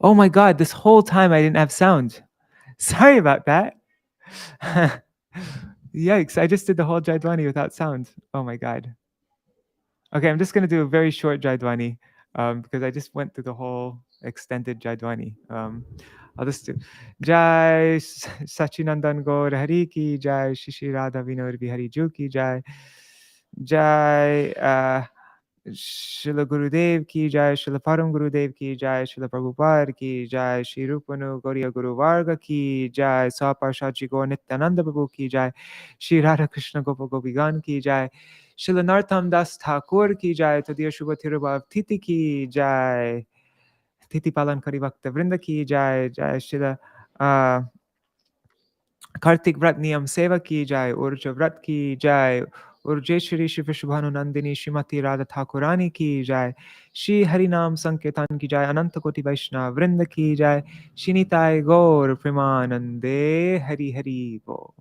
Oh my God, this whole time I didn't have sound. Sorry about that. Yikes, I just did the whole Jaidwani without sound. Oh my God. Okay, I'm just going to do a very short Jaidwani because I just went through the whole extended Jaidwani. I'll just do Jai Sachinandan Gaur Hari Ki Jai, Shishi Radha Vinod Bihari Ju Ki Jai, Jai Srila Gurudev Ki Jai, Srila Param Gurudev Ki Jai, Srila Prabhupada Ki Jai, Shri Rupanu Gauriya Guru Varga Ki Jai, Saparshaji Gaur Nityananda Prabhu Ki Jai, Shri Radha Krishna Gopal Gopigan Ki Jai, Śrīla Narottama Das Ṭhākura Ki Jai, Tadiya Shubha Tirubhav Titi Ki Jai, Titi Palan Kari Bhakta Vrinda Ki Jai, Jai Śrila Kartik Vrat Niyam Seva Ki Jai, Urja Vrat Ki Jai, Urjeshwari Shri Vishubhanu Nandini Shrimati Radha Thakurani Ki Jai, Shri Harinam Sankirtan Ki Jai, Ananta Koti Vaishnava Vrinda Ki Jai, Shinitai Gaur Premanande Hari Hari Bo.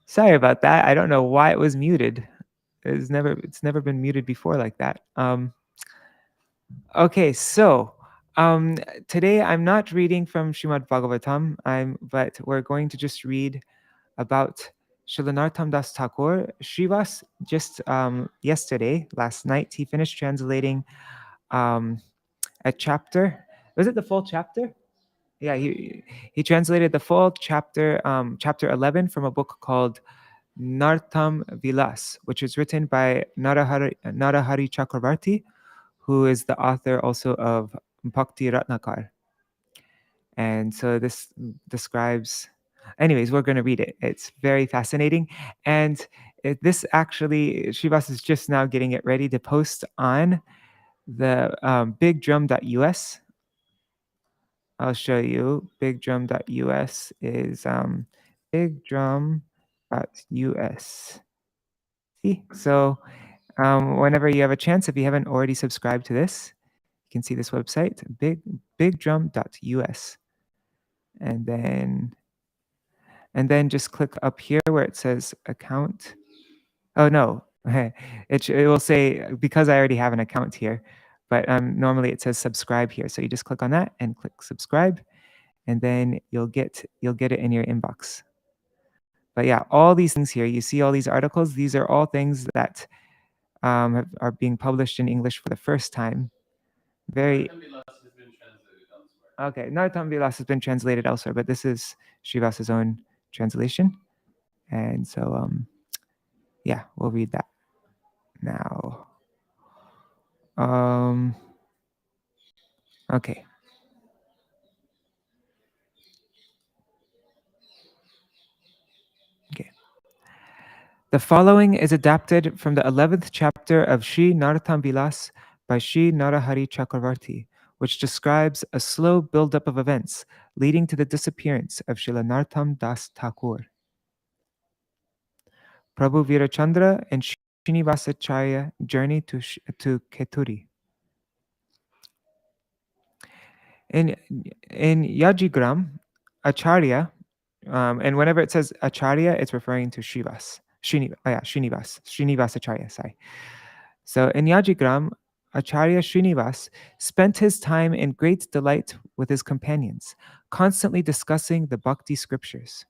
Sorry about that. I don't know why it was muted. It's never been muted before like that. Okay, so today I'm not reading from Srimad Bhagavatam, but we're going to just read about Śrīla Narottama Das Ṭhākura. Srivas just yesterday, last night, he finished translating a chapter. Was it the full chapter? Yeah, he translated the full chapter, chapter 11 from a book called Nartam Vilas, which is written by Narahari Chakravarti, who is the author also of Bhakti Ratnakar. And so this describes, anyways, we're going to read it. It's very fascinating. And this actually, Srivas is just now getting it ready to post on the bigdrum.us. I'll show you. Bigdrum.us is bigdrum.us. See? So whenever you have a chance, if you haven't already subscribed to this, you can see this website, bigdrum.us. And then just click up here where it says account. Oh no, it will say, because I already have an account here, but normally it says subscribe here. So you just click on that and click subscribe, and then you'll get it in your inbox. But yeah, all these things here, you see all these articles, these are all things that are being published in English for the first time. Very okay. Narottama Vilas has been translated elsewhere, but this is Srivas's own translation, and so yeah, we'll read that now. Okay. Okay. The following is adapted from the 11th chapter of Śrī Narottama Vilas by Śrī Narahari Chakravarti, which describes a slow buildup of events leading to the disappearance of Śrīla Narottama Das Ṭhākura. Prabhu Virachandra and Srinivasacharya journey to Keturi. In Yajigram, Acharya, and whenever it says Acharya, it's referring to Srinivas Acharya, sorry. So in Yajigram, Acharya Srinivas spent his time in great delight with his companions, constantly discussing the bhakti scriptures.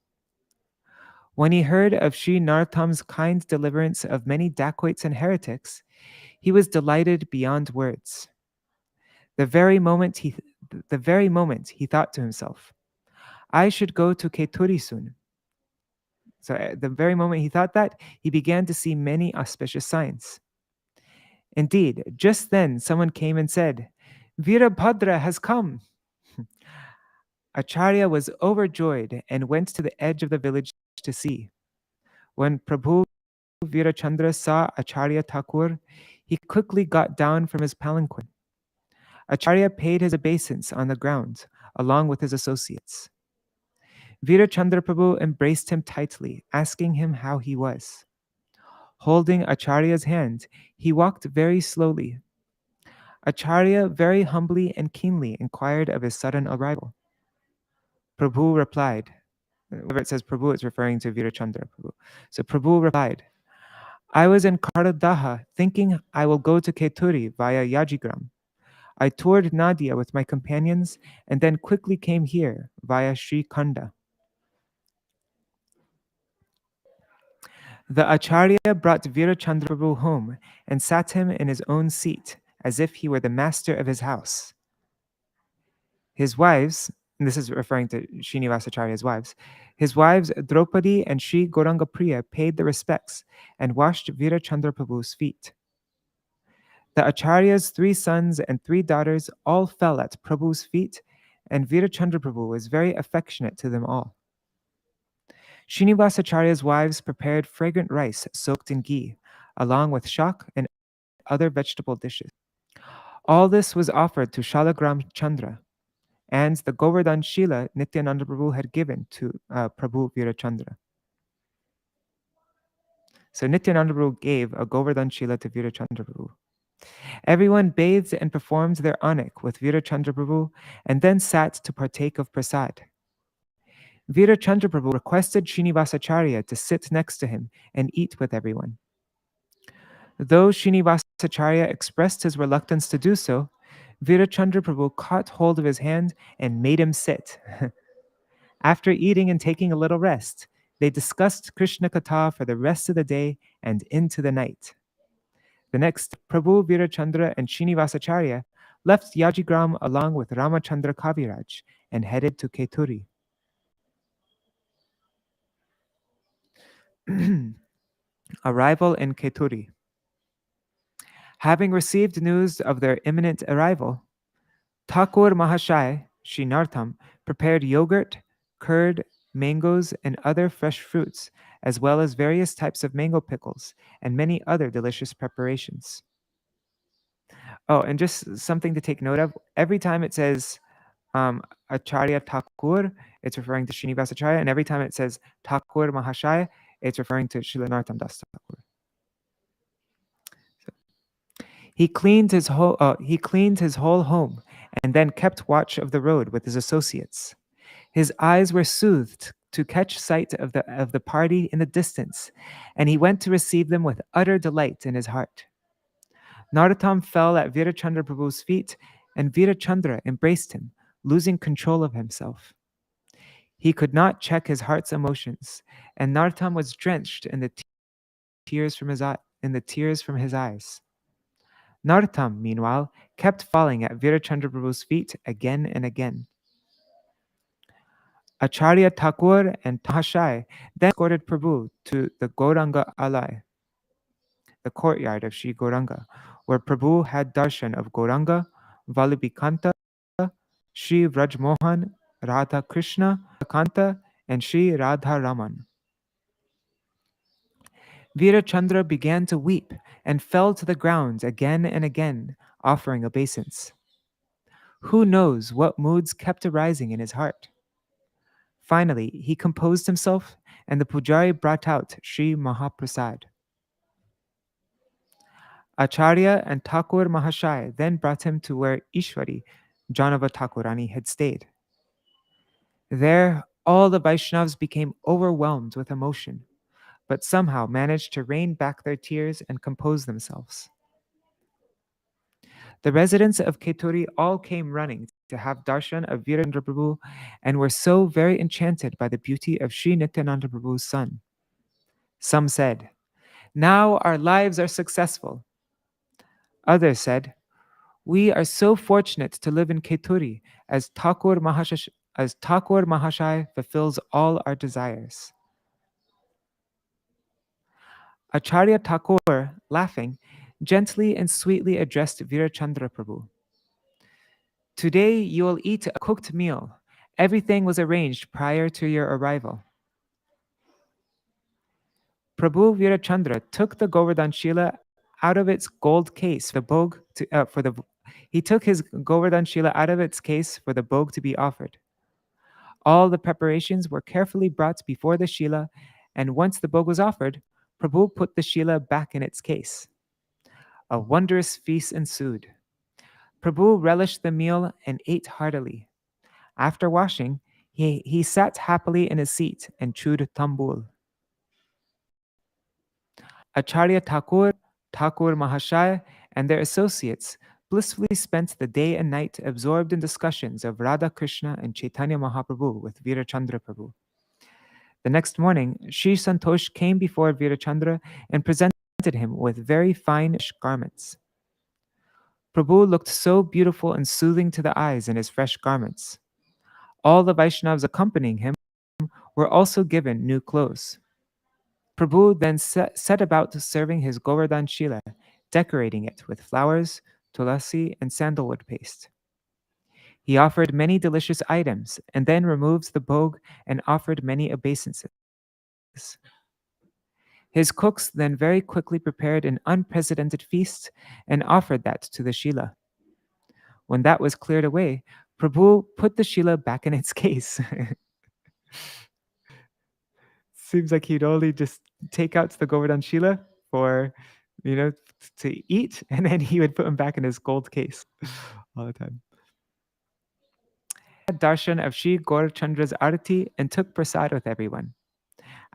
When he heard of Sri Narottama's kind deliverance of many dacoits and heretics, he was delighted beyond words. The very moment he thought to himself, I should go to Keturi soon. So at the very moment he thought that, he began to see many auspicious signs. Indeed, just then someone came and said, Virabhadra has come. Acharya was overjoyed and went to the edge of the village to see. When Prabhu Virachandra saw Acharya Ṭhākura, he quickly got down from his palanquin. Acharya paid his obeisance on the ground, along with his associates. Virachandra Prabhu embraced him tightly, asking him how he was. Holding Acharya's hand, he walked very slowly. Acharya very humbly and keenly inquired of his sudden arrival. Prabhu replied, whenever it says Prabhu, it's referring to Virachandra Prabhu. So Prabhu replied, I was in Karadaha thinking I will go to Keturi via Yajigram. I toured Nadia with my companions and then quickly came here via Sri Khanda. The Acharya brought Virachandra Prabhu home and sat him in his own seat as if he were the master of his house. His wives, and this is referring to Srinivasacharya's wives, his wives Draupadi and Sri Gauranga Priya paid the respects and washed Virachandra Prabhu's feet. The Acharya's 3 sons and 3 daughters all fell at Prabhu's feet, and Virachandra Prabhu was very affectionate to them all. Srinivasacharya's wives prepared fragrant rice soaked in ghee, along with shak and other vegetable dishes. All this was offered to Shalagram Chandra, and the Govardhan Shila Nityananda Prabhu had given to Prabhu Virachandra. So Nityananda Prabhu gave a Govardhan Shila to Virachandra Prabhu. Everyone bathed and performed their anik with Virachandra Prabhu and then sat to partake of prasad. Virachandra Prabhu requested Srinivasacharya to sit next to him and eat with everyone. Though Srinivasacharya expressed his reluctance to do so, Virachandra Prabhu caught hold of his hand and made him sit. After eating and taking a little rest, they discussed Krishna Katha for the rest of the day and into the night. The next, Prabhu Virachandra and Srinivasacharya left Yajigram along with Ramachandra Kaviraj and headed to Keturi. Arrival in Keturi. Having received news of their imminent arrival, Ṭhākura Mahashai, Śrīla Narottama, prepared yogurt, curd, mangoes, and other fresh fruits, as well as various types of mango pickles and many other delicious preparations. Oh, and just something to take note of, every time it says Acharya Ṭhākura, it's referring to Srinivasacharya, and every time it says Ṭhākura Mahashaya, it's referring to Śrīla Narottama Das Ṭhākura. He cleaned his whole home and then kept watch of the road with his associates. His eyes were soothed to catch sight of the party in the distance, and he went to receive them with utter delight in his heart. Narottam fell at Virachandra Prabhu's feet, and Virachandra embraced him, losing control of himself. He could not check his heart's emotions, and Narottam was drenched in the tears from his eyes. Narottam, meanwhile, kept falling at Virachandra Prabhu's feet again and again. Acharya Ṭhākura and Mahashai then escorted Prabhu to the Gauranga Alai, the courtyard of Sri Gauranga, where Prabhu had darshan of Gauranga, Vallabhikanta, Sri Vrajmohan, Radha Krishna, Kanta, and Sri Radha Raman. Virachandra began to weep and fell to the ground again and again, offering obeisance. Who knows what moods kept arising in his heart? Finally, he composed himself, and the pujari brought out Sri Mahaprasad. Acharya and Ṭhākura Mahashai then brought him to where Ishwari, Janava Thakurani, had stayed. There, all the Vaishnavas became overwhelmed with emotion, but somehow managed to rein back their tears and compose themselves. The residents of Keturi all came running to have darshan of Virendra Prabhu and were so very enchanted by the beauty of Sri Nityananda Prabhu's son. Some said, "Now our lives are successful." Others said, "We are so fortunate to live in Keturi as Ṭhākura Mahashai fulfills all our desires." Acharya Ṭhākura, laughing, gently and sweetly addressed Virachandra Prabhu. "Today you will eat a cooked meal. Everything was arranged prior to your arrival." Prabhu Virachandra took the Govardhan Shila out of its gold case he took his Govardhan Shila out of its case for the bhog to be offered. All the preparations were carefully brought before the Shila, and once the bhog was offered, Prabhu put the Shila back in its case. A wondrous feast ensued. Prabhu relished the meal and ate heartily. After washing, he sat happily in his seat and chewed tambul. Acharya Ṭhākura, Ṭhākura Mahashaya, and their associates blissfully spent the day and night absorbed in discussions of Radha Krishna and Chaitanya Mahaprabhu with Virachandra Prabhu. The next morning, Sri Santosh came before Virachandra and presented him with very fine garments. Prabhu looked so beautiful and soothing to the eyes in his fresh garments. All the Vaishnavas accompanying him were also given new clothes. Prabhu then set about serving his Govardhan Shila, decorating it with flowers, tulasi, and sandalwood paste. He offered many delicious items and then removed the bhog and offered many obeisances. His cooks then very quickly prepared an unprecedented feast and offered that to the Shila. When that was cleared away, Prabhu put the Shila back in its case. Seems like he'd only just take out the Govardhan Shila for, to eat, and then he would put him back in his gold case all the time. Darshan of Shri Gaur Chandra's Arati and took prasad with everyone.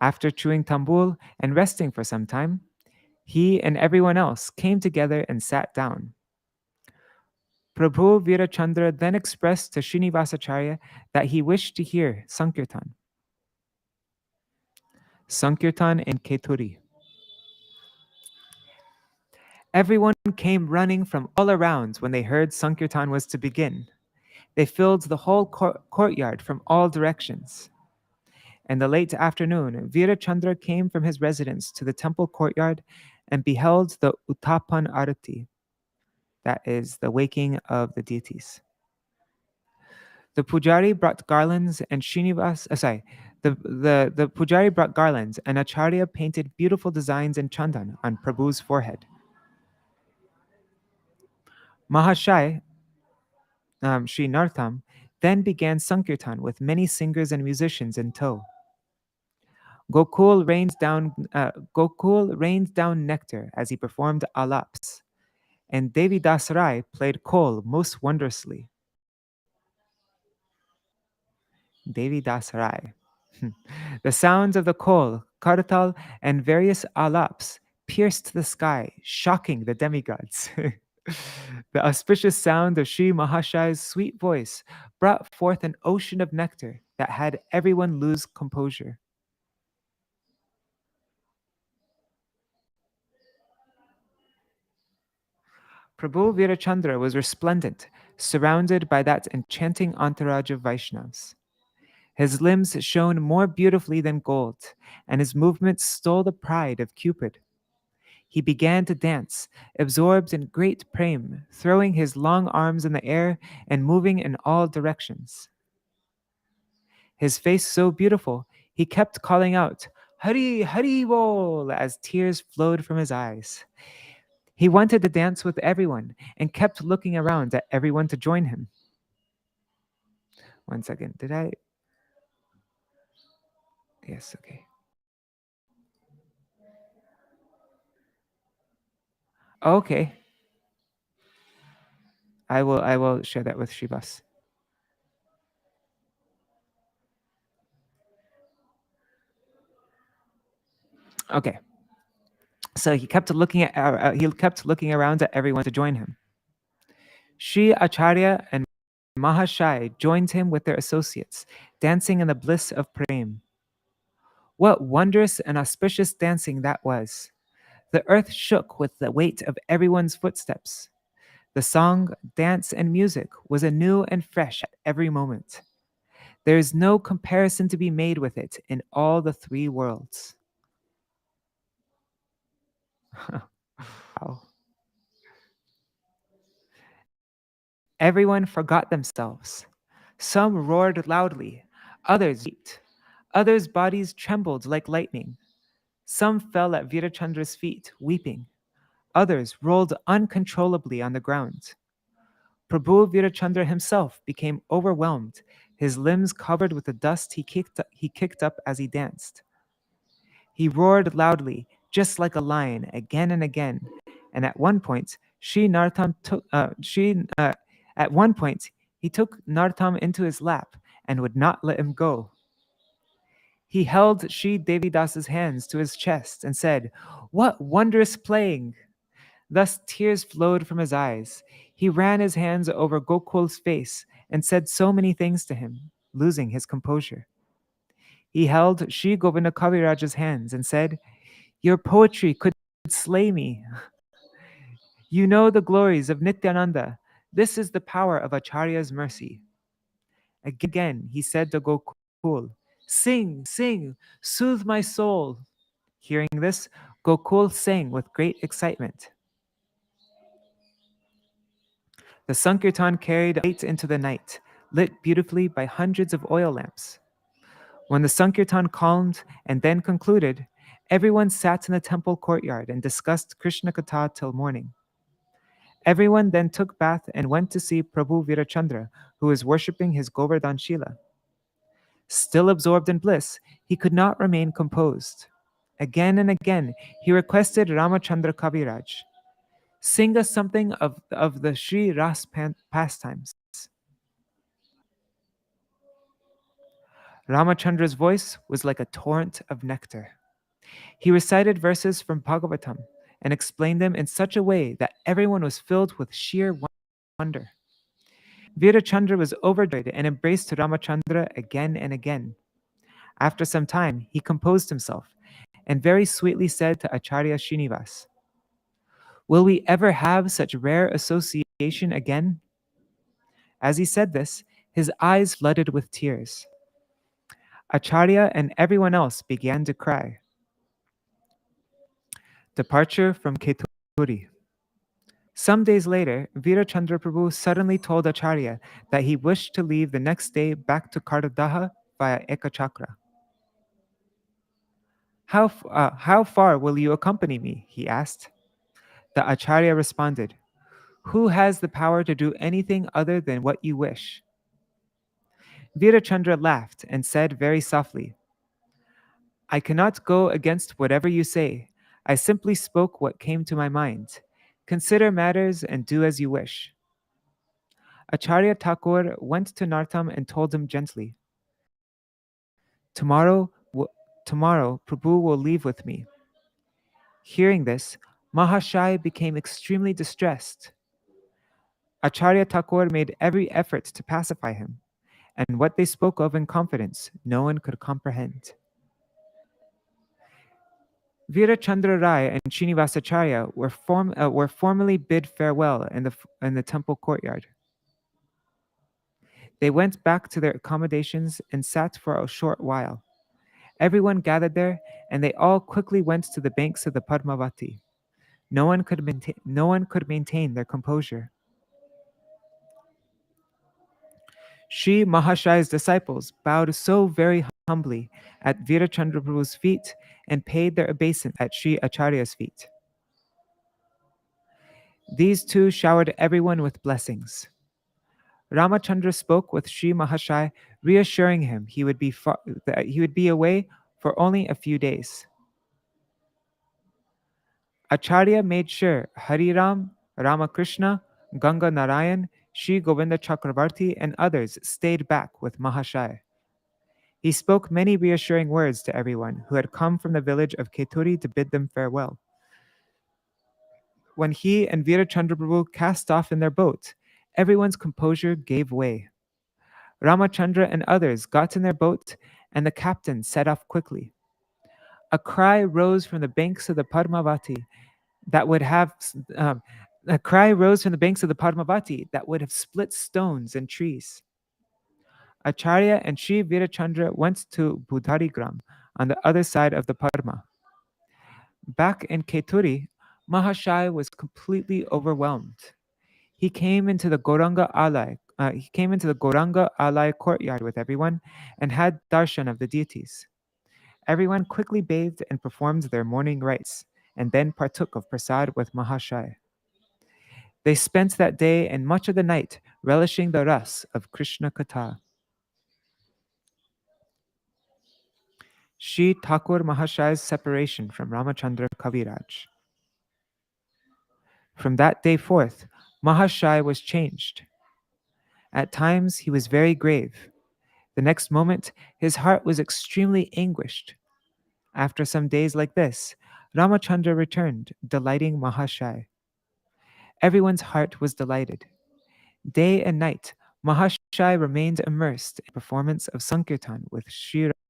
After chewing tambul and resting for some time, he and everyone else came together and sat down. Prabhu Virachandra then expressed to Srinivasacharya that he wished to hear Sankirtan. Sankirtan in Keturi. Everyone came running from all around when they heard Sankirtan was to begin. They filled the whole courtyard from all directions. In the late afternoon, Virachandra came from his residence to the temple courtyard and beheld the Uttapan Arati, that is, the waking of the deities. The pujari brought garlands and the pujari brought garlands and Acharya painted beautiful designs in chandan on Prabhu's forehead. Mahashai, Śrīla Narottama, then began Sankirtan with many singers and musicians in tow. Gokul rained down nectar as he performed alaps, and Devi Rai played kol most wondrously. Devi Rai. The sounds of the kol, kartal, and various alaps pierced the sky, shocking the demigods. The auspicious sound of Sri Mahashai's sweet voice brought forth an ocean of nectar that had everyone lose composure. Prabhu Virachandra was resplendent, surrounded by that enchanting entourage of Vaishnavas. His limbs shone more beautifully than gold, and his movements stole the pride of Cupid. He began to dance, absorbed in great prem, throwing his long arms in the air and moving in all directions. His face so beautiful, he kept calling out, "Hari, Hari Bol," as tears flowed from his eyes. He wanted to dance with everyone and kept looking around at everyone to join him. One second, Yes, okay. Okay. I will share that with Shivas. Okay. So he kept looking around at everyone to join him. Sri Acharya and Mahashai joined him with their associates, dancing in the bliss of prem. What wondrous and auspicious dancing that was! The earth shook with the weight of everyone's footsteps. The song, dance, and music was anew and fresh at every moment. There is no comparison to be made with it in all the three worlds. Wow. Everyone forgot themselves. Some roared loudly, others wept, others' bodies trembled like lightning. Some fell at Virachandra's feet, weeping. Others rolled uncontrollably on the ground. Prabhu Virachandra himself became overwhelmed, his limbs covered with the dust he kicked up as he danced. He roared loudly, just like a lion, again and again, and at one point, he took Nartam into his lap and would not let him go. He held Sri Devidasa's hands to his chest and said, "What wondrous playing!" Thus tears flowed from his eyes. He ran his hands over Gokul's face and said so many things to him, losing his composure. He held Sri Govinda Kaviraj's hands and said, "Your poetry could slay me. You know the glories of Nityananda. This is the power of Acharya's mercy." Again, he said to Gokul, "Sing, sing, soothe my soul." Hearing this, Gokul sang with great excitement. The Sankirtan carried light into the night, lit beautifully by hundreds of oil lamps. When the Sankirtan calmed and then concluded, everyone sat in the temple courtyard and discussed Krishna Katha till morning. Everyone then took bath and went to see Prabhu Virachandra, who was worshipping his Govardhan Shila. Still absorbed in bliss, he could not remain composed. Again and again, he requested Ramachandra Kaviraj, "Sing us something of the Sri Ras pastimes." Ramachandra's voice was like a torrent of nectar. He recited verses from Bhagavatam and explained them in such a way that everyone was filled with sheer wonder. Virachandra was overjoyed and embraced Ramachandra again and again. After some time, he composed himself and very sweetly said to Acharya Srinivas, "Will we ever have such rare association again?" As he said this, his eyes flooded with tears. Acharya and everyone else began to cry. Departure from Keturi. Some days later, Virachandra Prabhu suddenly told Acharya that he wished to leave the next day back to Kardadaha via Ekachakra. How far will you accompany me?" he asked. The Acharya responded, "Who has the power to do anything other than what you wish?" Virachandra laughed and said very softly, "I cannot go against whatever you say. I simply spoke what came to my mind. Consider matters and do as you wish." Acharya Ṭhākura went to Nartam and told him gently, Tomorrow, tomorrow Prabhu will leave with me." Hearing this, Mahashai became extremely distressed. Acharya Ṭhākura made every effort to pacify him, and what they spoke of in confidence no one could comprehend. Virachandra Rai and Srinivasacharya were formally bid farewell in the temple courtyard. They went back to their accommodations and sat for a short while. Everyone gathered there, and they all quickly went to the banks of the Padmavati. No one could maintain their composure. Sri Mahashai's disciples bowed so very humbly at Virachandra Prabhu's feet and paid their obeisance at Sri Acharya's feet. These two showered everyone with blessings. Ramachandra spoke with Sri Mahashai, reassuring him that he would be away for only a few days. Acharya made sure Hariram, Ramakrishna, Ganga Narayan, Sri Govinda Chakravarti, and others stayed back with Mahashai. He spoke many reassuring words to everyone who had come from the village of Keturi to bid them farewell. When he and Virachandra Prabhu cast off in their boat, everyone's composure gave way. Ramachandra and others got in their boat, and the captain set off quickly. A cry rose from the banks of the Padmavati that would have split stones and trees. Acharya and Sri Virachandra went to Budharigram on the other side of the Padma. Back in Keturi, Mahashai was completely overwhelmed. He came into the Gauranga Alai courtyard with everyone and had darshan of the deities. Everyone quickly bathed and performed their morning rites, and then partook of prasad with Mahashai. They spent that day and much of the night relishing the ras of Krishna Katha. Sri Ṭhākura Mahashai's separation from Ramachandra Kaviraj. From that day forth, Mahashai was changed. At times, he was very grave. The next moment, his heart was extremely anguished. After some days like this, Ramachandra returned, delighting Mahashai. Everyone's heart was delighted. Day and night, Mahashai remained immersed in performance of Sankirtan with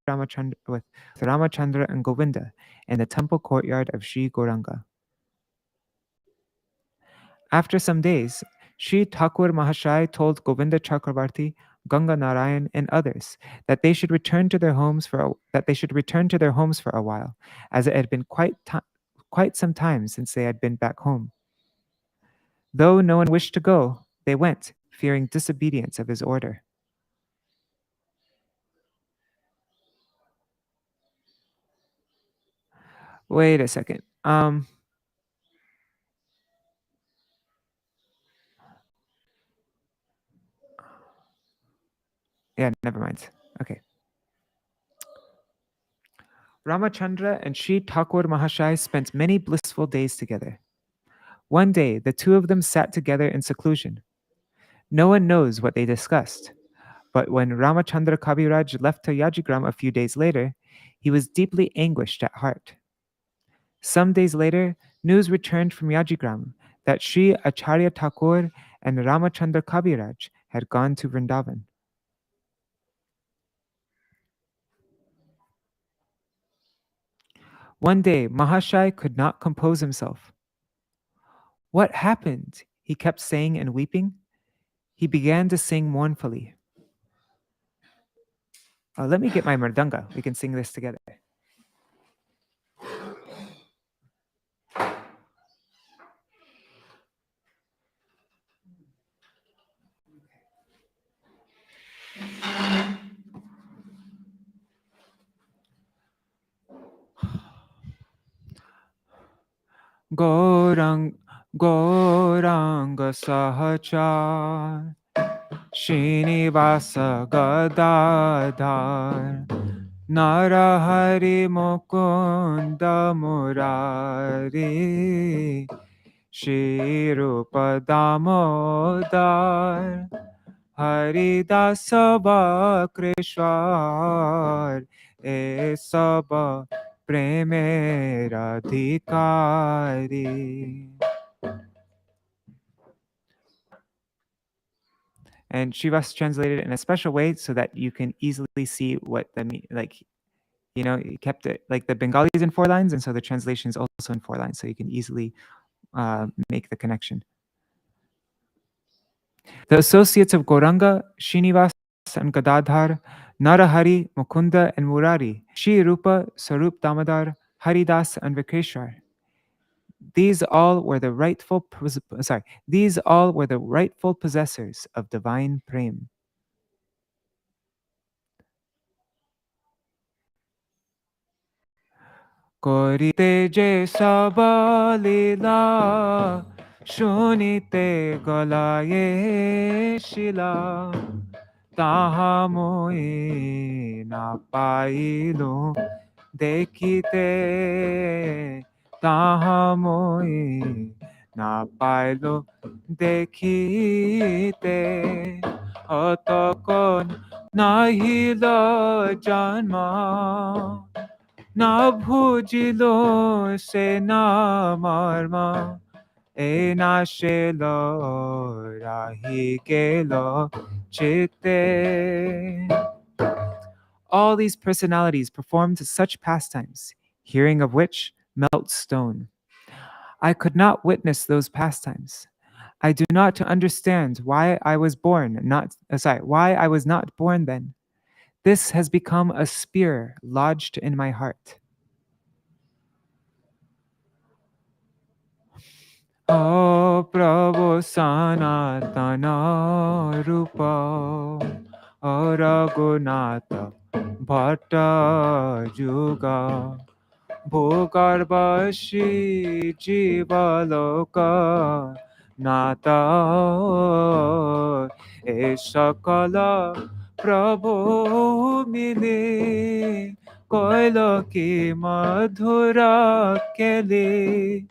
Ramachandra and Govinda in the temple courtyard of Sri Gauranga. After some days, Sri Ṭhākura Mahashai told Govinda Chakravarti, Ganga Narayan, and others that they should return to their homes for a while, as it had been quite some time since they had been back home. Though no one wished to go, they went, fearing disobedience of his order. Wait a second. Yeah, never mind. Okay. Ramachandra and Sri Ṭhākura Mahashai spent many blissful days together. One day, the two of them sat together in seclusion. No one knows what they discussed, but when Ramachandra Kaviraj left to Yajigram a few days later, he was deeply anguished at heart. Some days later, news returned from Yajigram that Sri Acharya Thakur and Ramachandra Kaviraj had gone to Vrindavan. One day, Mahashai could not compose himself. What happened? He kept saying and weeping. He began to sing mournfully. Let me get my mridanga. We can sing this together. Gauranga Sahachar Srinivasa Gadadhar Narahari Mukunda Murari Shri Rupa Damodar Haridasa Krishwar Esaba Premera Dhikari. And Shivas translated it in a special way so that you can easily see what he kept it like the Bengali is in 4 lines, and so the translation is also in 4 lines, so you can easily make the connection. The associates of Gauranga, Srinivas and Gadadhar, Narahari, Mukunda, and Murari, Shri Rupa, Sarup Damodar, Haridas, and Vikeshwar. These all were the rightful possessors of divine prem. Korite je sabalila, shunite galaye shila, taha moi na pailu dekhite, taha moi na pailu dekhite, otokon nahilo janma, na bhujilo se na marma, e na shelo rahi gelo chitte. All these personalities performed such pastimes, hearing of which melts stone. I could not witness those pastimes. I do not understand why I was not born then. This has become a spear lodged in my heart. O Prabhu Sanatana Rupa, O Raghunatha Bhatta Juga, Bhugarbhashi Jivaloka Nata, E Sakala Prabhu Mili, Koilaki Madhura Keli,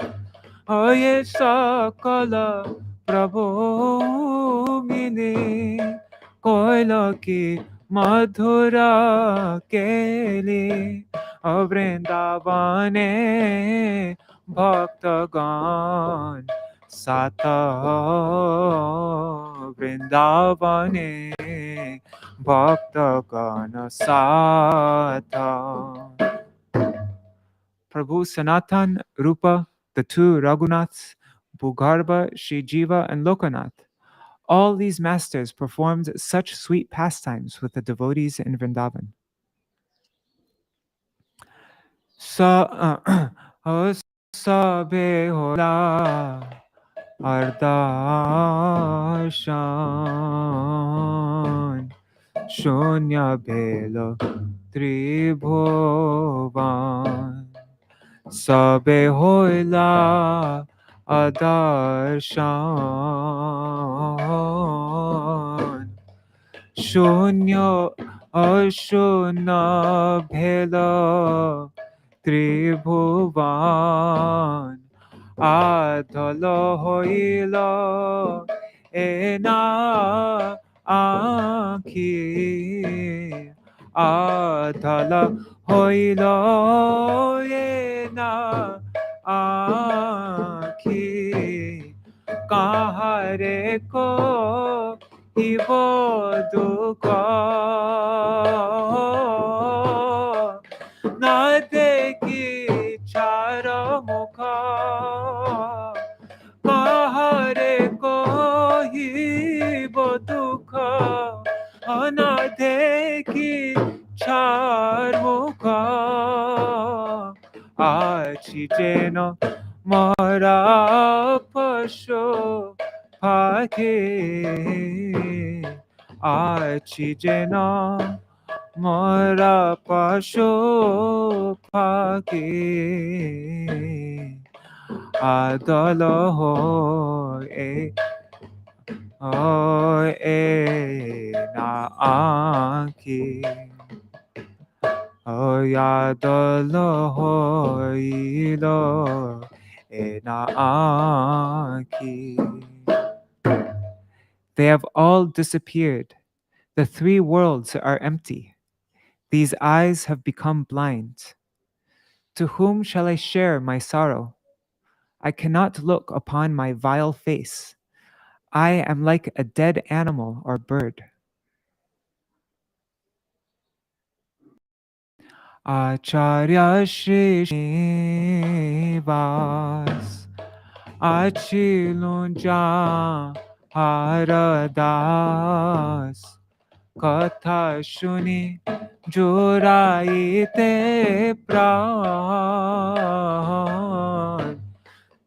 Oye Sakala Prabhu Mili, Koilaki Madhura Keli, Vrindavane Bhaktagan Sata Vrindavane Bhakta Gana Sata. Prabhu Sanatan, Rupa, the two Raghunaths, Bhugarbha, Shrijiva, and Lokanath. All these masters performed such sweet pastimes with the devotees in Vrindavan. Sa sabe hola ardashan shunya bhelo tribhuvan sabe hola adarshan Shunyo Ashuna Bhela Tribhuvan Adhala Hoila Ena Anki Adhala Hoila Ena Anki Kahare ko Ibo duka na deki chara mukha kahare ko ibo duka na deki char mukha achi jeno mara pasho Pake Achijena Mara Pasho Pake Adalo Na Anki Yadalo Ilo Na Anki. They have all disappeared. The three worlds are empty. These eyes have become blind. To whom shall I share my sorrow? I cannot look upon my vile face. I am like a dead animal or bird. Acharya Shri Srinivas Achilunja Haradas Katha Shuni Juraite Pran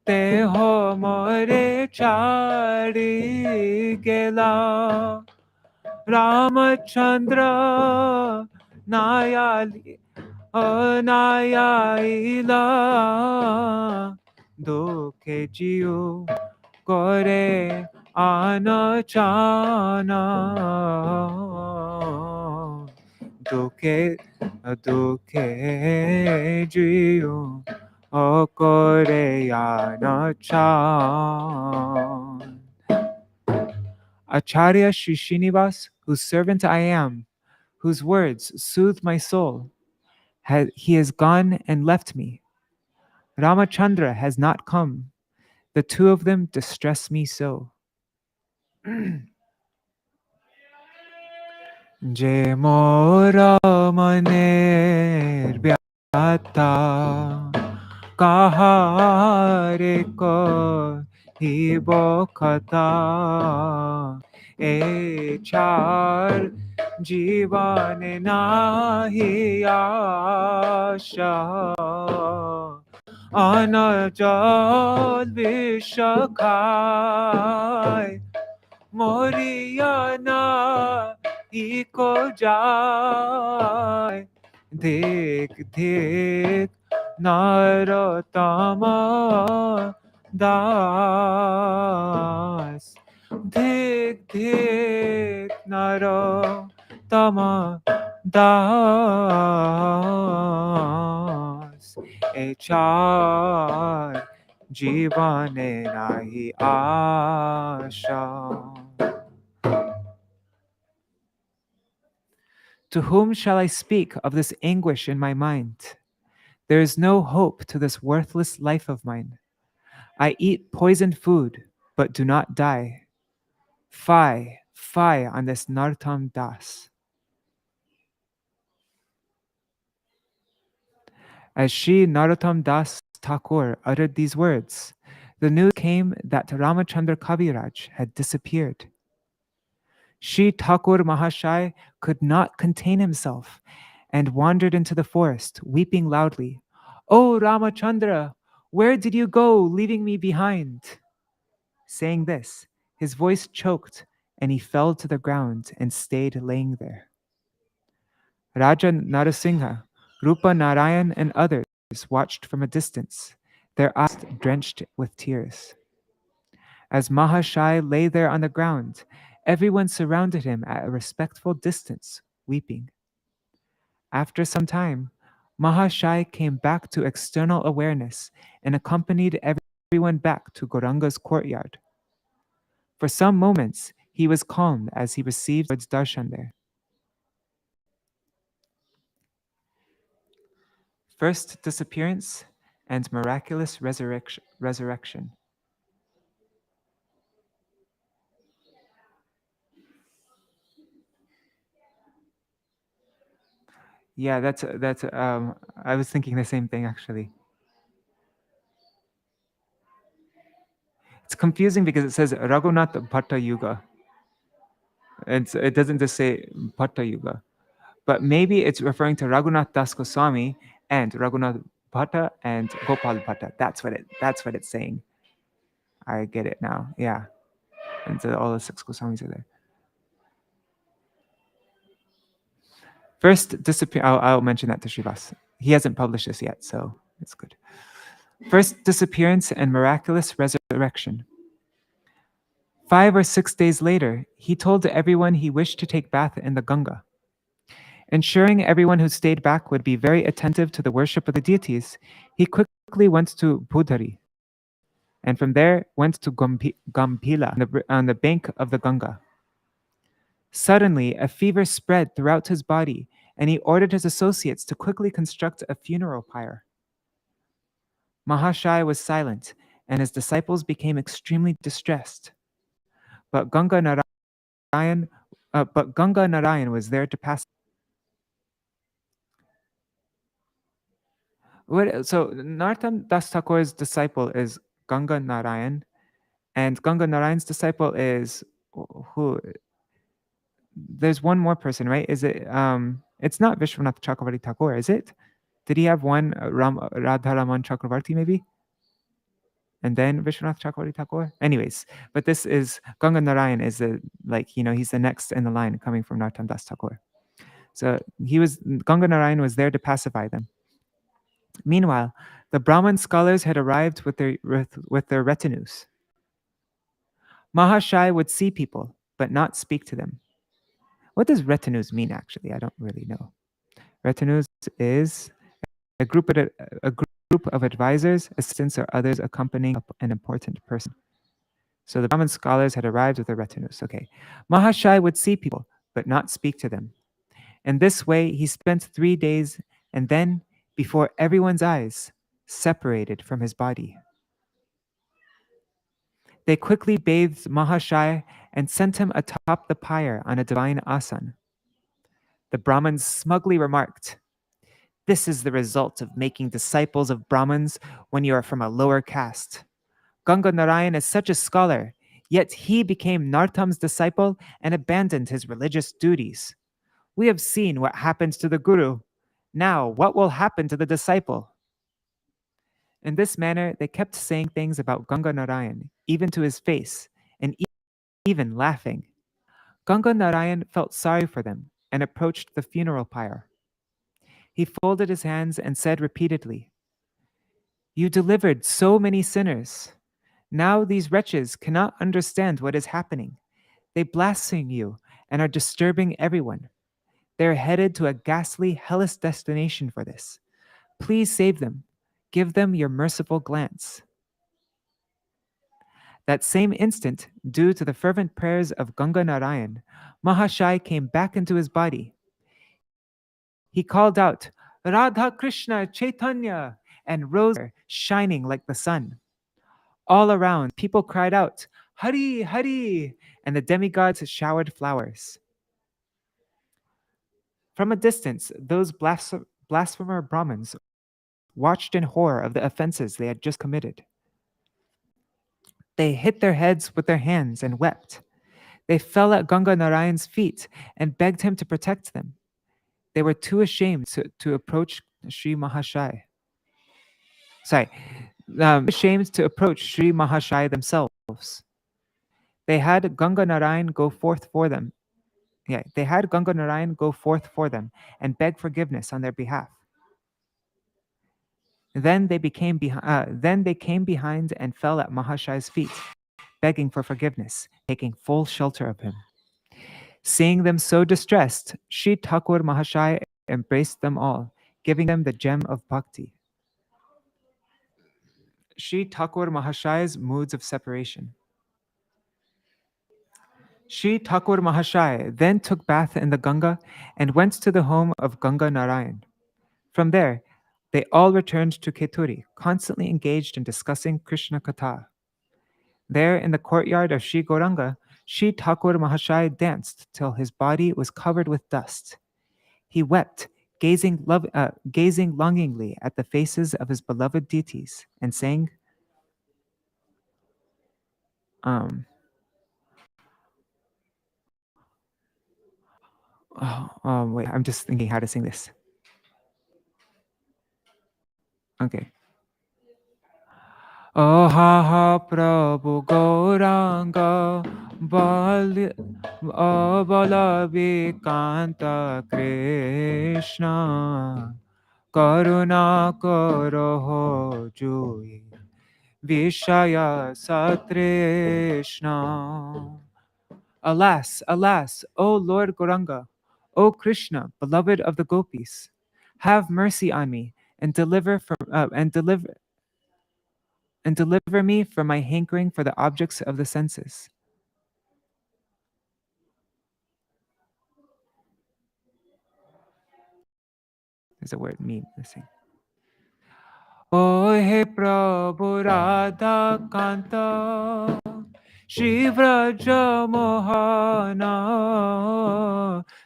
Teho More Chari Gela Ramachandra Nayali Nayaila Dukhe Jiu Kore Anachana Dukhe Dukhe Jiu Kore Anachan. Acharya Sri Srinivas, whose servant I am, whose words soothe my soul, he has gone and left me. Ramachandra has not come. The two of them distress me so. Je mora maner vyata kahare ko hibo kata e char जीवन नाही आशा अनजल विष खाय Moriyana eco जाय देख देख नरोत्तम दास देख देख Tama das Echar Jivane nahi asha. To whom shall I speak of this anguish in my mind? There is no hope to this worthless life of mine. I eat poisoned food, but do not die. Fie, fie on this Narottam Das. As Sri Narottam Das Thakur uttered these words, the news came that Ramachandra Kaviraj had disappeared. Sri Thakur Mahashai could not contain himself and wandered into the forest, weeping loudly. "Oh, Ramachandra, where did you go, leaving me behind?" Saying this, his voice choked and he fell to the ground and stayed laying there. Raja Narasingha, Rupa Narayan, and others watched from a distance, their eyes drenched with tears. As Mahashai lay there on the ground, everyone surrounded him at a respectful distance, weeping. After some time, Mahashai came back to external awareness and accompanied everyone back to Gauranga's courtyard. For some moments, he was calm as he received Lord's darshan there. First disappearance and miraculous resurrection. Yeah, that's. I was thinking the same thing actually. It's confusing because it says Raghunath Bhatta Yuga. It doesn't just say Bhatta Yuga, but maybe it's referring to Raghunath Das Goswami and Raghunath Bhatta and Gopal Bhatta. That's what it's saying. I get it now. Yeah, and so all the six Goswamis are there. First disappear. I'll mention that to Srivas. He hasn't published this yet, so it's good. First disappearance and miraculous resurrection. 5 or 6 days later, he told everyone he wished to take bath in the Ganga. Ensuring everyone who stayed back would be very attentive to the worship of the deities, he quickly went to Budhari, and from there went to Gampila on the bank of the Ganga. Suddenly, a fever spread throughout his body, and he ordered his associates to quickly construct a funeral pyre. Mahashai was silent, and his disciples became extremely distressed. But Ganga Narayan was there to pass. So Narottam Das Thakur's disciple is Ganga Narayan, and Ganga Narayan's disciple is who? There's one more person, right? Is it? It's not Vishwanath Chakravarti Thakur, is it? Did he have one Radharaman Chakravarti maybe? And then Vishwanath Chakravarti Thakur? Anyways, but this is Ganga Narayan is he's the next in the line coming from Narottam Das Thakur. So Ganga Narayan was there to pacify them. Meanwhile, the Brahmin scholars had arrived with their retinues. Mahashai would see people, but not speak to them. What does retinues mean, actually? I don't really know. Retinues is a group of advisors, assistants, or others accompanying an important person. So the Brahmin scholars had arrived with their retinues. Okay. Mahashai would see people, but not speak to them. In this way, he spent 3 days and then, before everyone's eyes, separated from his body. They quickly bathed Mahashai and sent him atop the pyre on a divine asan. The Brahmins smugly remarked, "This is the result of making disciples of Brahmins when you are from a lower caste. Ganga Narayan is such a scholar, yet he became Narottam's disciple and abandoned his religious duties. We have seen what happens to the Guru. Now, what will happen to the disciple?" In this manner, they kept saying things about Ganga Narayan, even to his face, and even laughing. Ganga Narayan felt sorry for them and approached the funeral pyre. He folded his hands and said repeatedly, "You delivered so many sinners. Now these wretches cannot understand what is happening. They blaspheme you and are disturbing everyone. They are headed to a ghastly, hellish destination for this. Please save them. Give them your merciful glance." That same instant, due to the fervent prayers of Ganga Narayan, Mahashai came back into his body. He called out, "Radha Krishna Chaitanya," and rose shining like the sun. All around, people cried out, "Hari, Hari!" and the demigods showered flowers. From a distance, those blasphemer Brahmins watched in horror of the offenses they had just committed. They hit their heads with their hands and wept. They fell at Ganga Narayan's feet and begged him to protect them. They were too ashamed to approach Sri Mahashai. Ashamed to approach Sri Mahashai themselves. They had Ganga Narayan go forth for them. They had Ganga Narayan go forth for them and beg forgiveness on their behalf. Then they came behind and fell at Mahashai's feet, begging for forgiveness, taking full shelter of him. Seeing them so distressed, Sri Ṭhākura Mahashai embraced them all, giving them the gem of bhakti. Sri Ṭhākura Mahashai's moods of separation. Sri Ṭhākura Mahashai then took bath in the Ganga and went to the home of Ganga Narayan. From there, they all returned to Keturi, constantly engaged in discussing Krishna Katha. There in the courtyard of Sri Gauranga, Sri Ṭhākura Mahashai danced till his body was covered with dust. He wept, gazing longingly at the faces of his beloved deities, and sang, wait, I'm just thinking how to sing this. Okay. Ahaha Prabhu Gauranga Balavikanta Krishna Karuna Karo Jui Vishaya Satrishna. Alas, alas, O Lord Gauranga, O Krishna, beloved of the gopis, have mercy on me and deliver me from my hankering for the objects of the senses. There's a word me missing. O he Prabhu Radha Kanta Shri Vraja Mohana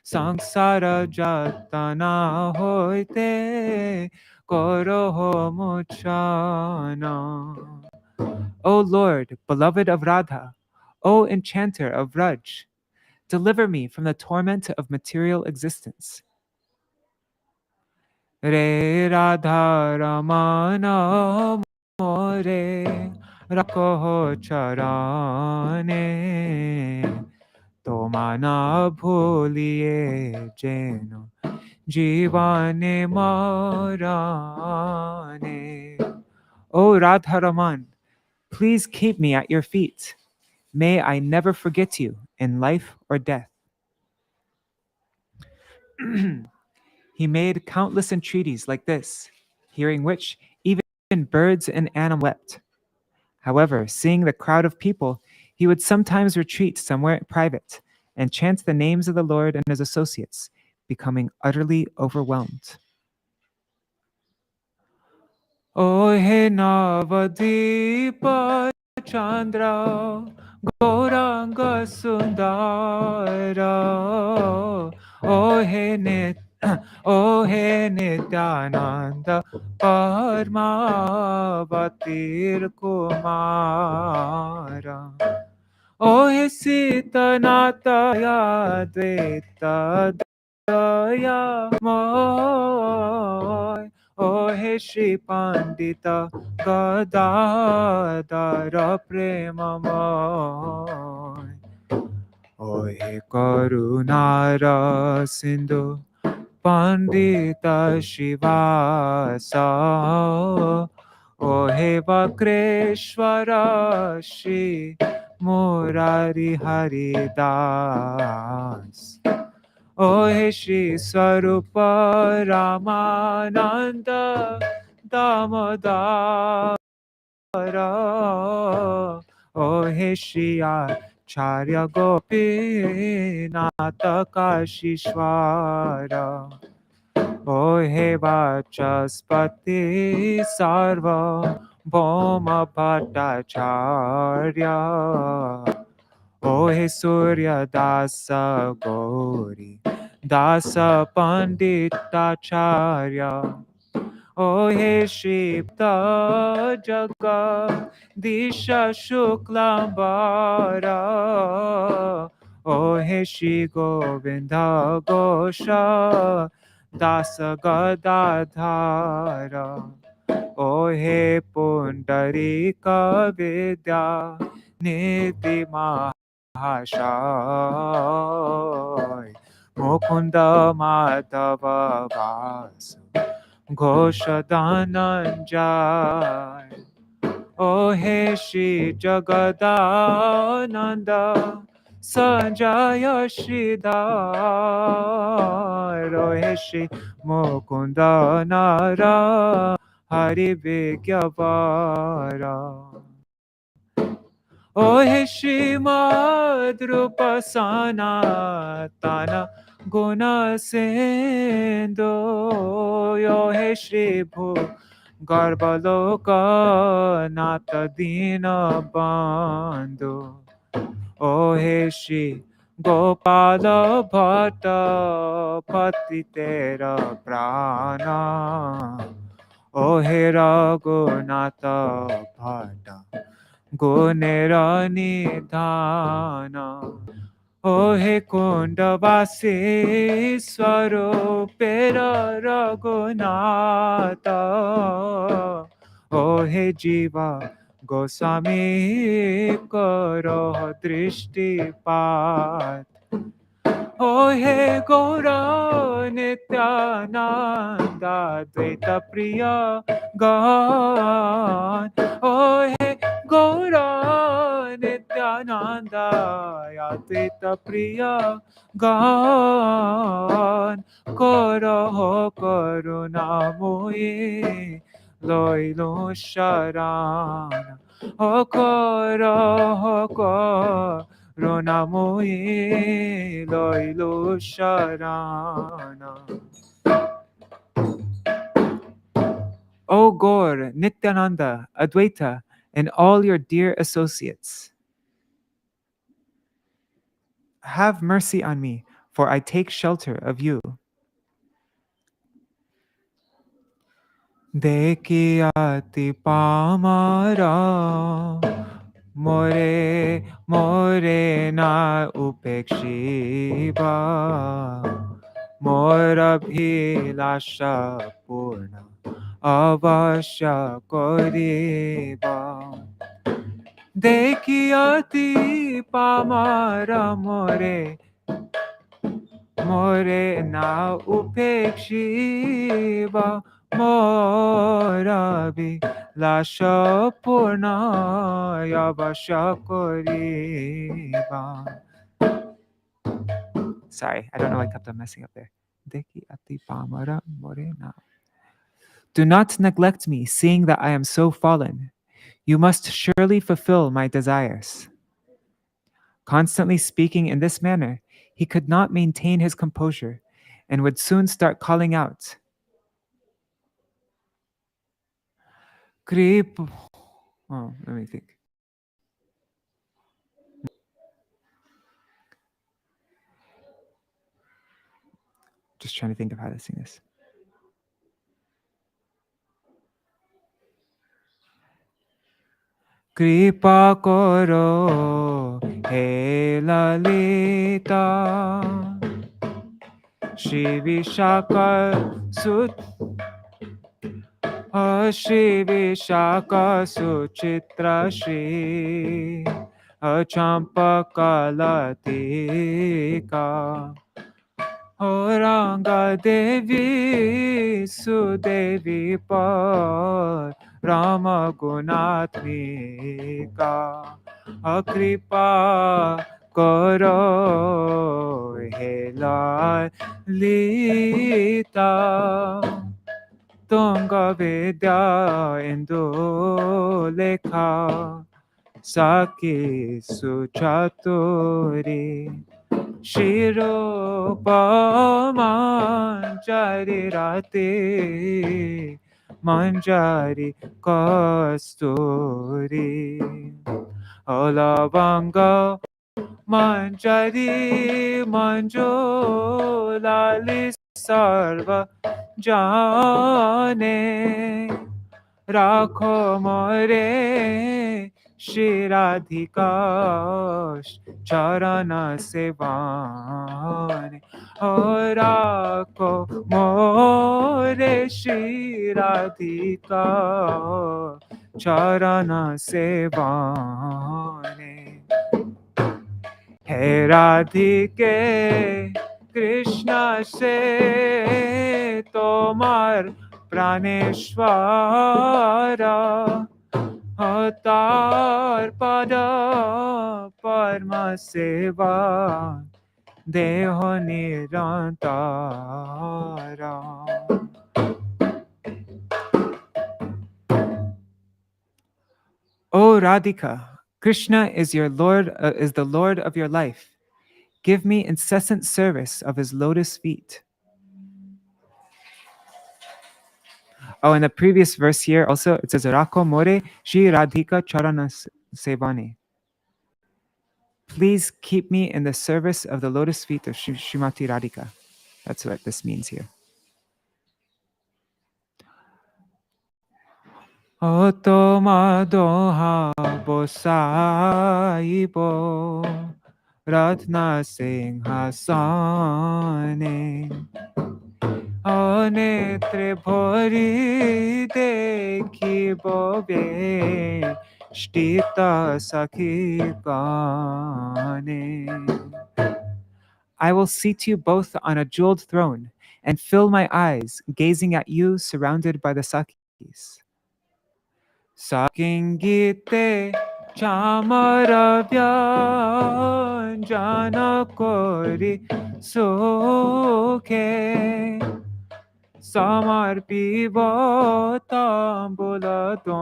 Sangsara Jatana Hoite Koroho Mochana. O Lord, beloved of Radha, O enchanter of Vraj, deliver me from the torment of material existence. Re Radha Ramana More Rakoho Charane Tomana Bhuliye Jeno Jivane Marane. O Radha Raman, please keep me at your feet. May I never forget you in life or death. He made countless entreaties like this, hearing which even birds and animals wept. However, seeing the crowd of people, he would sometimes retreat somewhere private and chant the names of the Lord and his associates, becoming utterly overwhelmed. O he Navadipa Chandra Gauranga Sundara O he Nityananda Parmavatir Kumara O he Sitanata Yadvaita Daya Moy O he Shri Pandita Gadadara Premamoy O he Karunara Sindhu Pandita Shivasa O he Vakreshwara Shri Murari Haridas O he Shri Swarupa Ramananda Damodara O he Shri Acharya Gopinatha Kashishwara O he Vachaspati Sarva Bhoma Bhattacharya. O he Surya Dasa Gauri, Dasa Panditacharya. O he Shipta Jaga, Disha Shuklambara. O he Shri Govinda Gosha, Dasa Gadadhara. O he Pundarika Vidya, Niti Mahashai. Mukunda Madhava Vasu, Ghosha Dhananjay. O he Shri Jagadananda, Sanjaya Shridhar. O he Shri Mukunda Nara, Hari Vigyavara. O he Shrimad Rupa Sanatana Guna Sindhu. Yo he Shri Bhu Garbaloka Nata Dina Bandhu. O he Shri Gopala Bhatta Pati Tera Prana. O he Raghunatha Bhatta Gunera Nidhana. O he Kundavasi Swarupera Raghunatha. O he Jiva Goswami Karo Drishtipat. O he Gaura Nityananda Dvaita Priya Gan. O he Gaura Nityananda Dvaita Priya Gan. Karo Karunamoyi Loilo Sharana. O Karo Ronamoi Loilo Sharana. O Gaur, Nityananda, Advaita, and all your dear associates, have mercy on me, for I take shelter of you. Dekiyati pamara, more more na upekshiva. Morabhilasha Purna Avasha Koriba. Dekiyati Pamara More More Na Upekshiva. Morabhilasha Purna Avasha Koriba. Sorry, I don't know. I kept on messing up there. Deki ati pamara morena. Do not neglect me, seeing that I am so fallen. You must surely fulfill my desires. Constantly speaking in this manner, he could not maintain his composure and would soon start calling out, Creep. Oh, let me think. Just trying to think of how to sing this. Kripa koro he lalita Shri Vishaka Sut Shri Vishaka Suchitra Shri Champakalatika Auranga Devi Sudevi Par Rama Gunatmika Akripa Karo Hela Lita Tunga Vidya Indulekha Saki Suchaturi Shiropaman Charirati manjari kasturi. Olavanga manjari manjolali sarva jane. Rakho more Shiradhikash Charana Sevane. Oh, Rakho more Shiradhikash Charana Sevane. He Radhike Krishna se tomar praneshwara atar pada parma seva deho nirantara. O Radhika, Krishna is your Lord, is the Lord of your life. Give me incessant service of his lotus feet. Oh, in the previous verse here also, it says, Rako more Shri Radhika Charana Sevane. Please keep me in the service of the lotus feet of Srimati Radhika. That's what this means here. O toma doha bosaibo Ratna Singhasane. Netre bhori dekhibo be shtita sakhi gane. I will seat you both on a jeweled throne and fill my eyes gazing at you surrounded by the Sakis. Sakingite chamarabhyanjana kori sukhe samarpiva tambuladam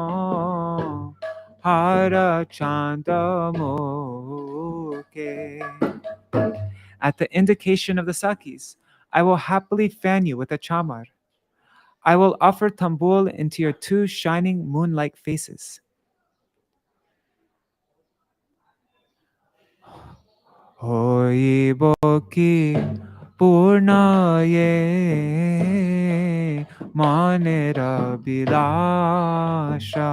hara chandamuke. At the indication of the Sakis, I will happily fan you with a chamar. I will offer tambul into your two shining moon-like faces. Hoi boki purnaye manera bilasha.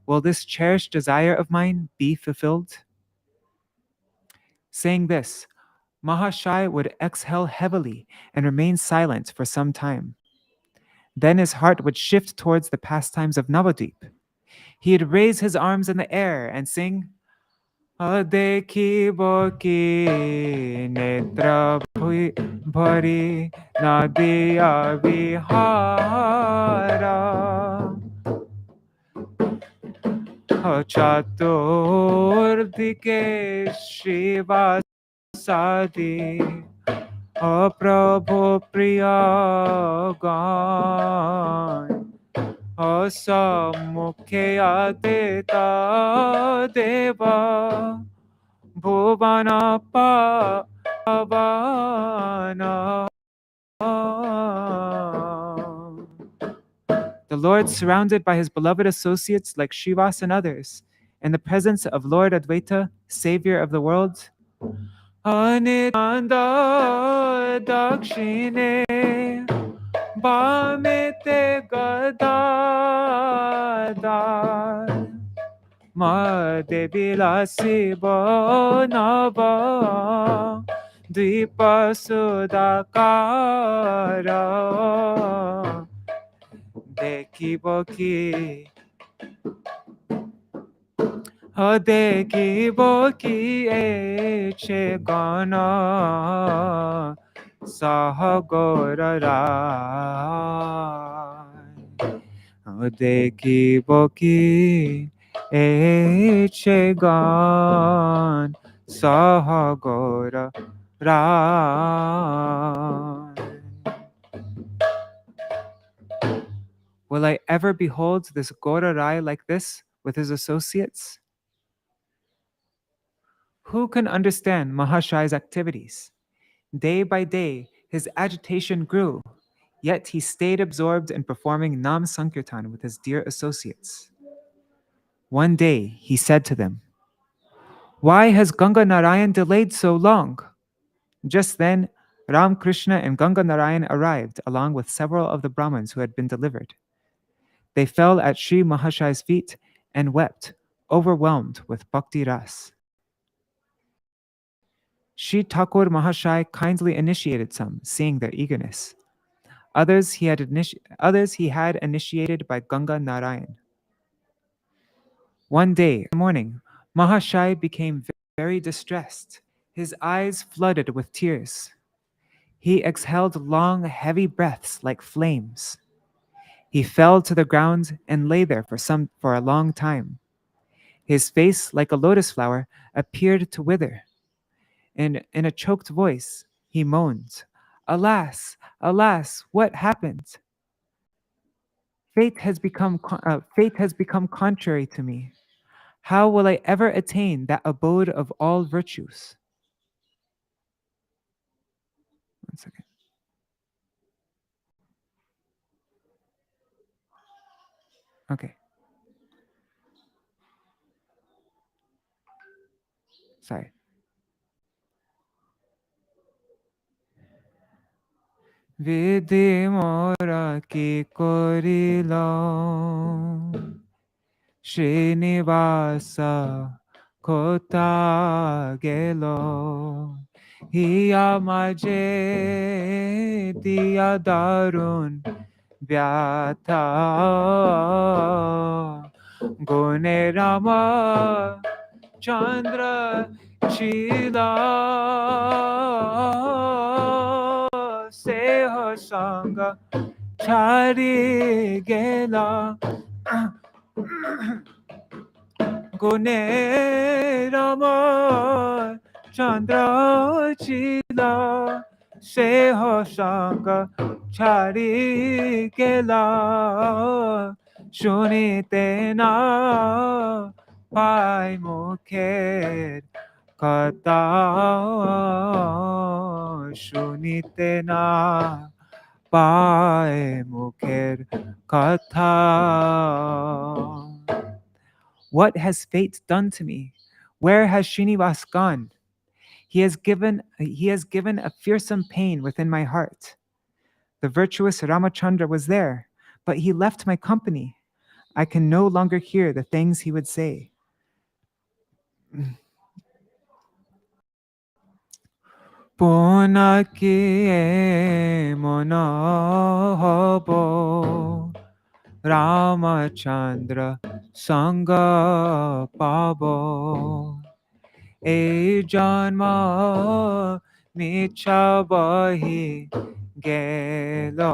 Will this cherished desire of mine be fulfilled? Saying this, Mahashai would exhale heavily and remain silent for some time. Then his heart would shift towards the pastimes of Navadvip. He'd raise his arms in the air and sing, Dekhibo ki netra bhari nadiya vihara Chaturdike Shrivasadi Prabhu Priyagan Samukhe Adita Deva Bhuvana Pavana. The Lord, surrounded by his beloved associates like Shrivas and others, in the presence of Lord Advaita, Savior of the world, Anitanda Dakshine Bhamete Gadadar Madhevilasi Bonava Dvipa Sudakara Dekhibo ki Dekhibo ki eche gana Sahagora Rai Dekhibo ki eche gan Sahagora Rai. Will I ever behold this Gora Rai like this with his associates? Who can understand Mahashai's activities? Day by day, his agitation grew. Yet he stayed absorbed in performing Nam Sankirtan with his dear associates. One day he said to them, "Why has Ganga Narayan delayed so long?" Just then, Ram Krishna and Ganga Narayan arrived along with several of the Brahmins who had been delivered. They fell at Sri Mahashai's feet and wept, overwhelmed with bhakti ras. Sri Ṭhākura Mahashai kindly initiated some, seeing their eagerness. Others he had initiated by Ganga Narayan. One day, in the morning, Mahashai became very distressed. His eyes flooded with tears. He exhaled long, heavy breaths like flames. He fell to the ground and lay there for a long time. His face, like a lotus flower, appeared to wither. And in a choked voice, he moaned, "Alas, alas, what happened? Fate has become contrary to me. How will I ever attain that abode of all virtues?" One second. Okay. Sorry. Vidhi mora ki korilo Srinivasa kota gelo Hiya maje diya darun vyatha Gune Rama Chandra Chila Seho Sangha Chari Gela Gune Rama Chandra Chila Seho Sangha Chari Gela Shunite na Pai Mukher Kata Shunite na Pai Mukher Katha. What has fate done to me? Where has Srinivas gone? He has given a fearsome pain within my heart. The virtuous Ramachandra was there, but he left my company. I can no longer hear the things he would say. Ponaki monohobo Ramachandra Sangha Pabo E Janma Michabahi Gelo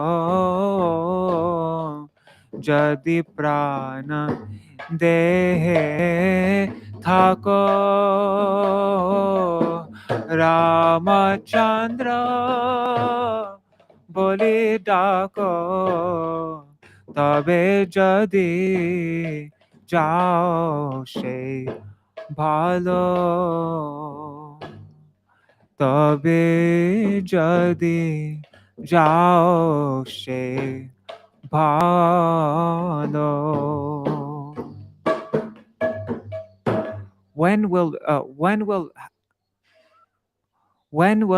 Jadi Prana Dehe Thako Ramachandra Boli Dako Tabe Jadi Jao She Bhalo Tabe Jadi Jao She Bhalo. When will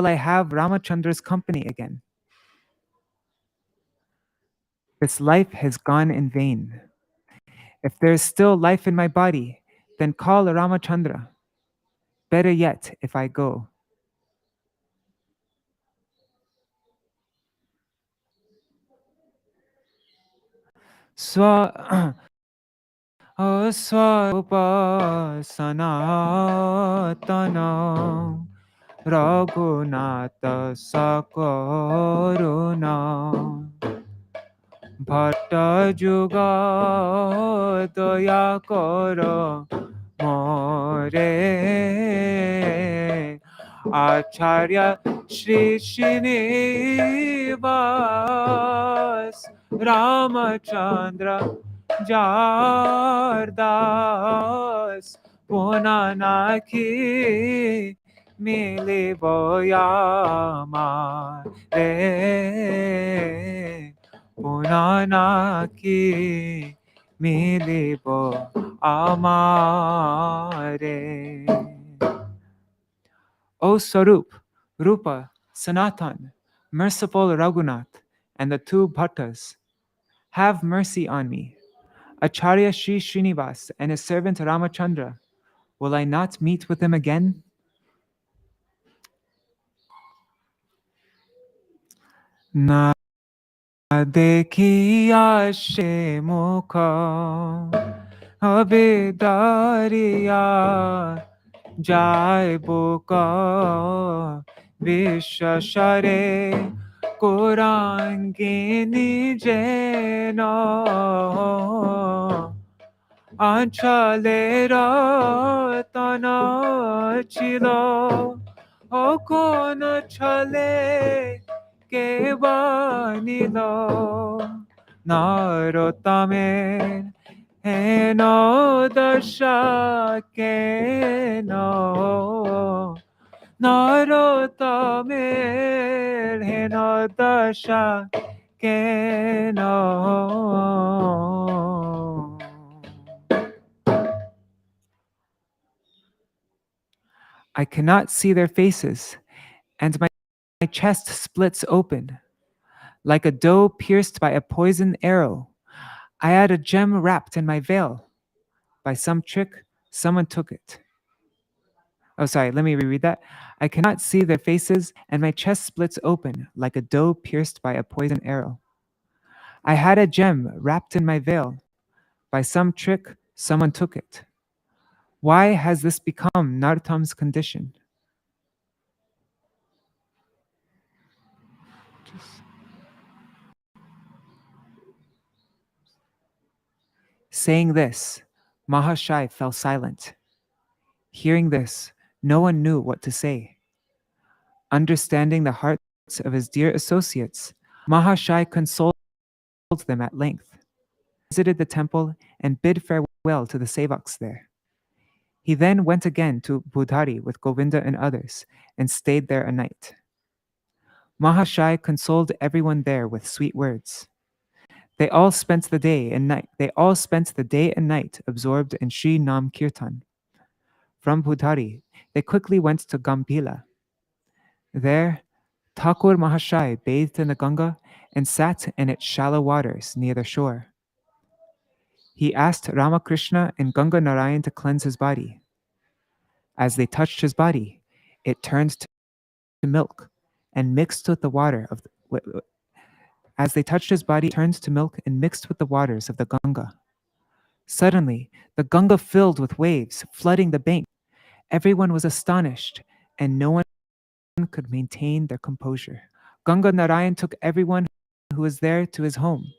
I have Ramachandra's company again? This life has gone in vain. If there is still life in my body, then call Ramachandra. Better yet, if I go. Swa Sanatana Raghunatha Sakaruna Bhatta Juga Daya Karo More Acharya Shri Srinivas Ramachandra Jardas Punanaki Mili Boyama Re Punana ki milibo amare. O Sarup, Rupa, Sanatan, merciful Raghunath, and the two Bhattas, have mercy on me. Acharya Sri Srinivas and his servant Ramachandra, will I not meet with them again? Na dekhiya she mukha abidariya jai boka vishashare kurangini jeno Anchale ratana chilo okona chale kevanilo narotamen heno dasha keno narotamen heno dasha keno. I cannot see their faces, and my chest splits open. Like a doe pierced by a poisoned arrow, I had a gem wrapped in my veil. By some trick, someone took it. Oh, sorry, let me reread that. I cannot see their faces, and my chest splits open like a doe pierced by a poisoned arrow. I had a gem wrapped in my veil. By some trick, someone took it. Why has this become Narottam's condition? Saying this, Mahashai fell silent. Hearing this, no one knew what to say. Understanding the hearts of his dear associates, Mahashai consoled them at length, visited the temple, and bid farewell to the sevaks there. He then went again to Budhari with Govinda and others, and stayed there a night. Mahashai consoled everyone there with sweet words. They all spent the day and night. They all spent the day and night absorbed in Sri Nam Kirtan. From Budhari, they quickly went to Gambhila. There, Ṭhākura Mahashai bathed in the Ganga and sat in its shallow waters near the shore. He asked Ramakrishna and Ganga Narayan to cleanse his body. As they touched his body, it turned to milk and mixed with the water of the, as they touched his body, it turned to milk and mixed with the waters of the Ganga. Suddenly, the Ganga filled with waves, flooding the bank. Everyone was astonished, and no one could maintain their composure. Ganga Narayan took everyone who was there to his home.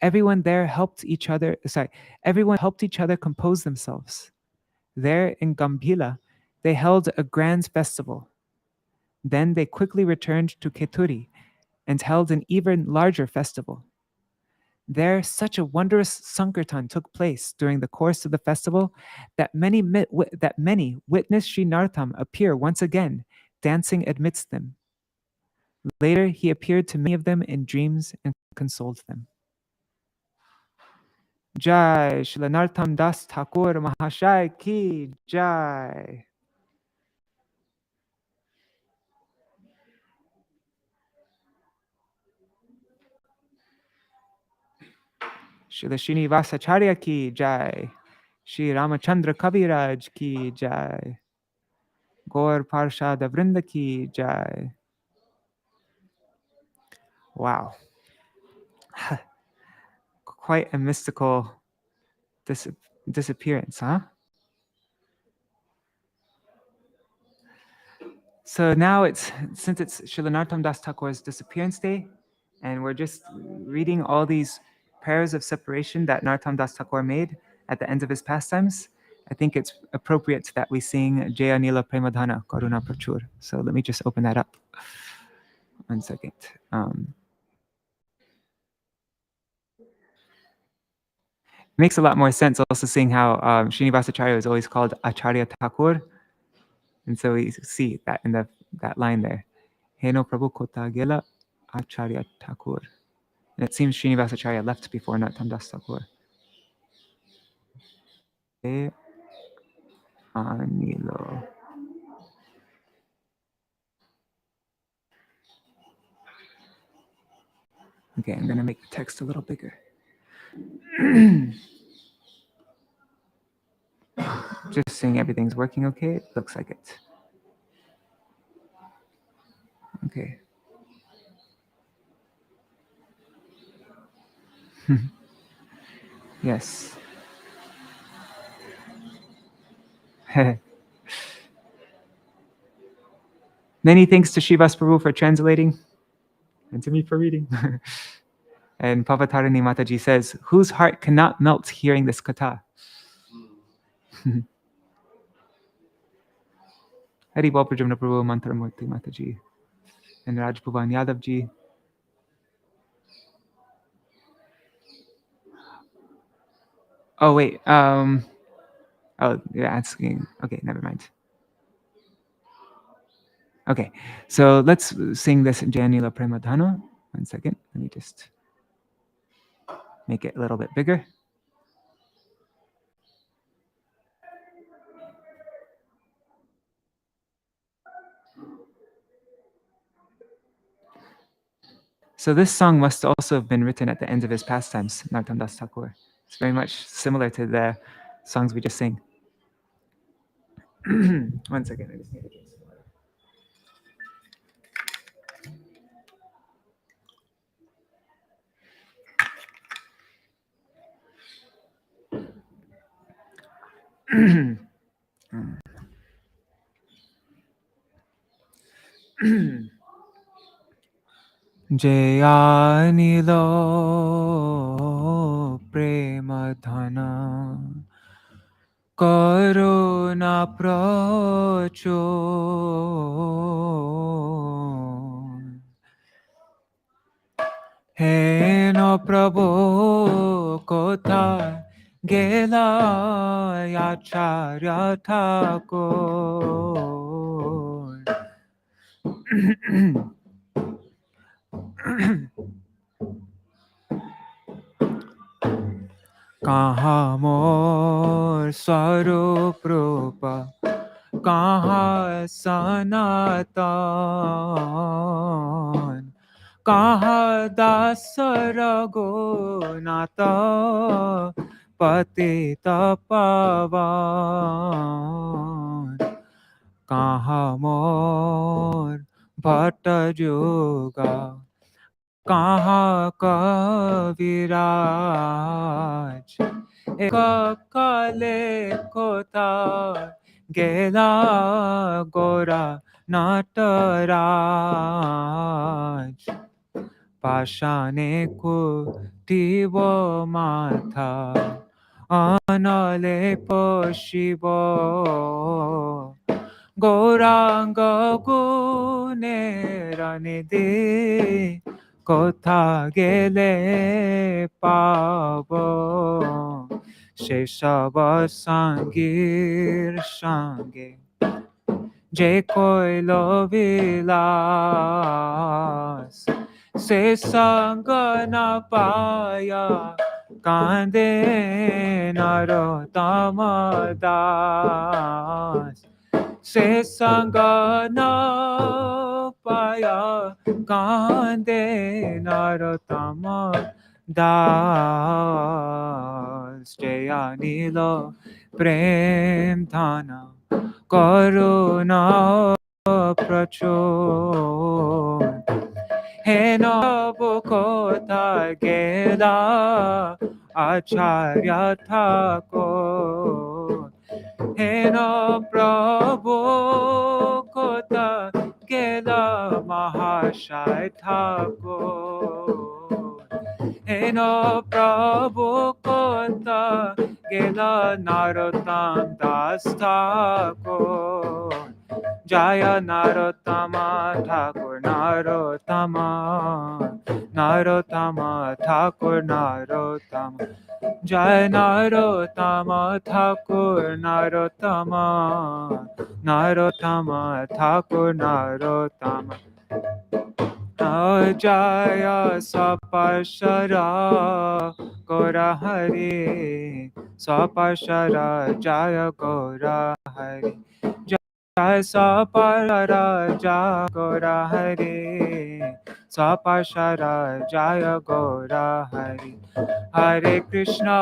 Everyone helped each other compose themselves. There in Gambhila, they held a grand festival. Then they quickly returned to Keturi and held an even larger festival. There, such a wondrous Sankirtan took place during the course of the festival that many witnessed Sri Narottam appear once again, dancing amidst them. Later, he appeared to many of them in dreams and consoled them. Jai Śrīla Narottama Das Ṭhākura Mahashai ki Jai. Śrīla Srinivasacharya ki Jai. Shri Ramachandra Kaviraj ki Jai. Gaur Parshada Vrinda ki Jai. Wow. Quite a mystical disappearance, huh? So now since it's Śrīla Narottama Das Ṭhākura's disappearance day, and we're just reading all these prayers of separation that Narottama Das Ṭhākura made at the end of his pastimes, I think it's appropriate that we sing Jaya Nila Premadhana Karuna Prachur. So let me just open that up. 1 second. Makes a lot more sense also seeing how Srinivasacharya is always called Acharya Thakur. And so we see that in that line there. Heno Prabhu Kota Gela Acharya Thakur. And it seems Srinivasacharya left before Narottam Das Thakur. Anilo. Okay, I'm going to make the text a little bigger. Just seeing everything's working okay. It looks like it. Okay. Yes. Many thanks to Shivas Prabhu for translating and to me for reading. And Pavatarani Mataji says, whose heart cannot melt hearing this katha? Hari Bol Prajamna Prabhu, Mantramurti Mataji, and Raj Bhuvan Yadav ji. Oh, wait. Oh, you're asking. Okay, never mind. Okay, so let's sing this Janila Premadhana. 1 second. Let me just make it a little bit bigger. So this song must also have been written at the end of his pastimes, Narottam Das Thakur. It's very much similar to the songs we just sang. 1 second, I just need to drink some water. Jayanilo Premadhana Karuna Pracho Heno Prabhu Kotha Gela Yacharya Ṭhākura Kaha mor swarup rupa Kaha sanatan Kaha dāsa raghunata patita pavan Kaha mor bhatta yoga Kaha kaviraj Ekakale kota Gela gora nataraj Pashane kutivo matha Anale poshivo Gauranga guneranidhi Kotha gele pavo Sheshava sangir shange Je koilo vilas Se sangana paya Kande Narottama das Se sangana paya Kande Narottama das Jayanilo Prem Dhana Karuna Pracho Heno Bukota Gela Acharya Ṭhākura Heno Prabhu Kota Gela Mahashai Ṭhākura Heno Prabhu Kota Gela Narottam Das Thakur Jaya Narottama Ṭhākura Narottama Narottama Ṭhākura Narottama Jaya Narottama Ṭhākura Narottama Narottama Ṭhākura Narottama Jaya Sapashara Gora Hari Sapashara Jaya Gora Hari Jaya Sapara Jaya Gora Hari Sapashara Jaya Gora Hari Hare Krishna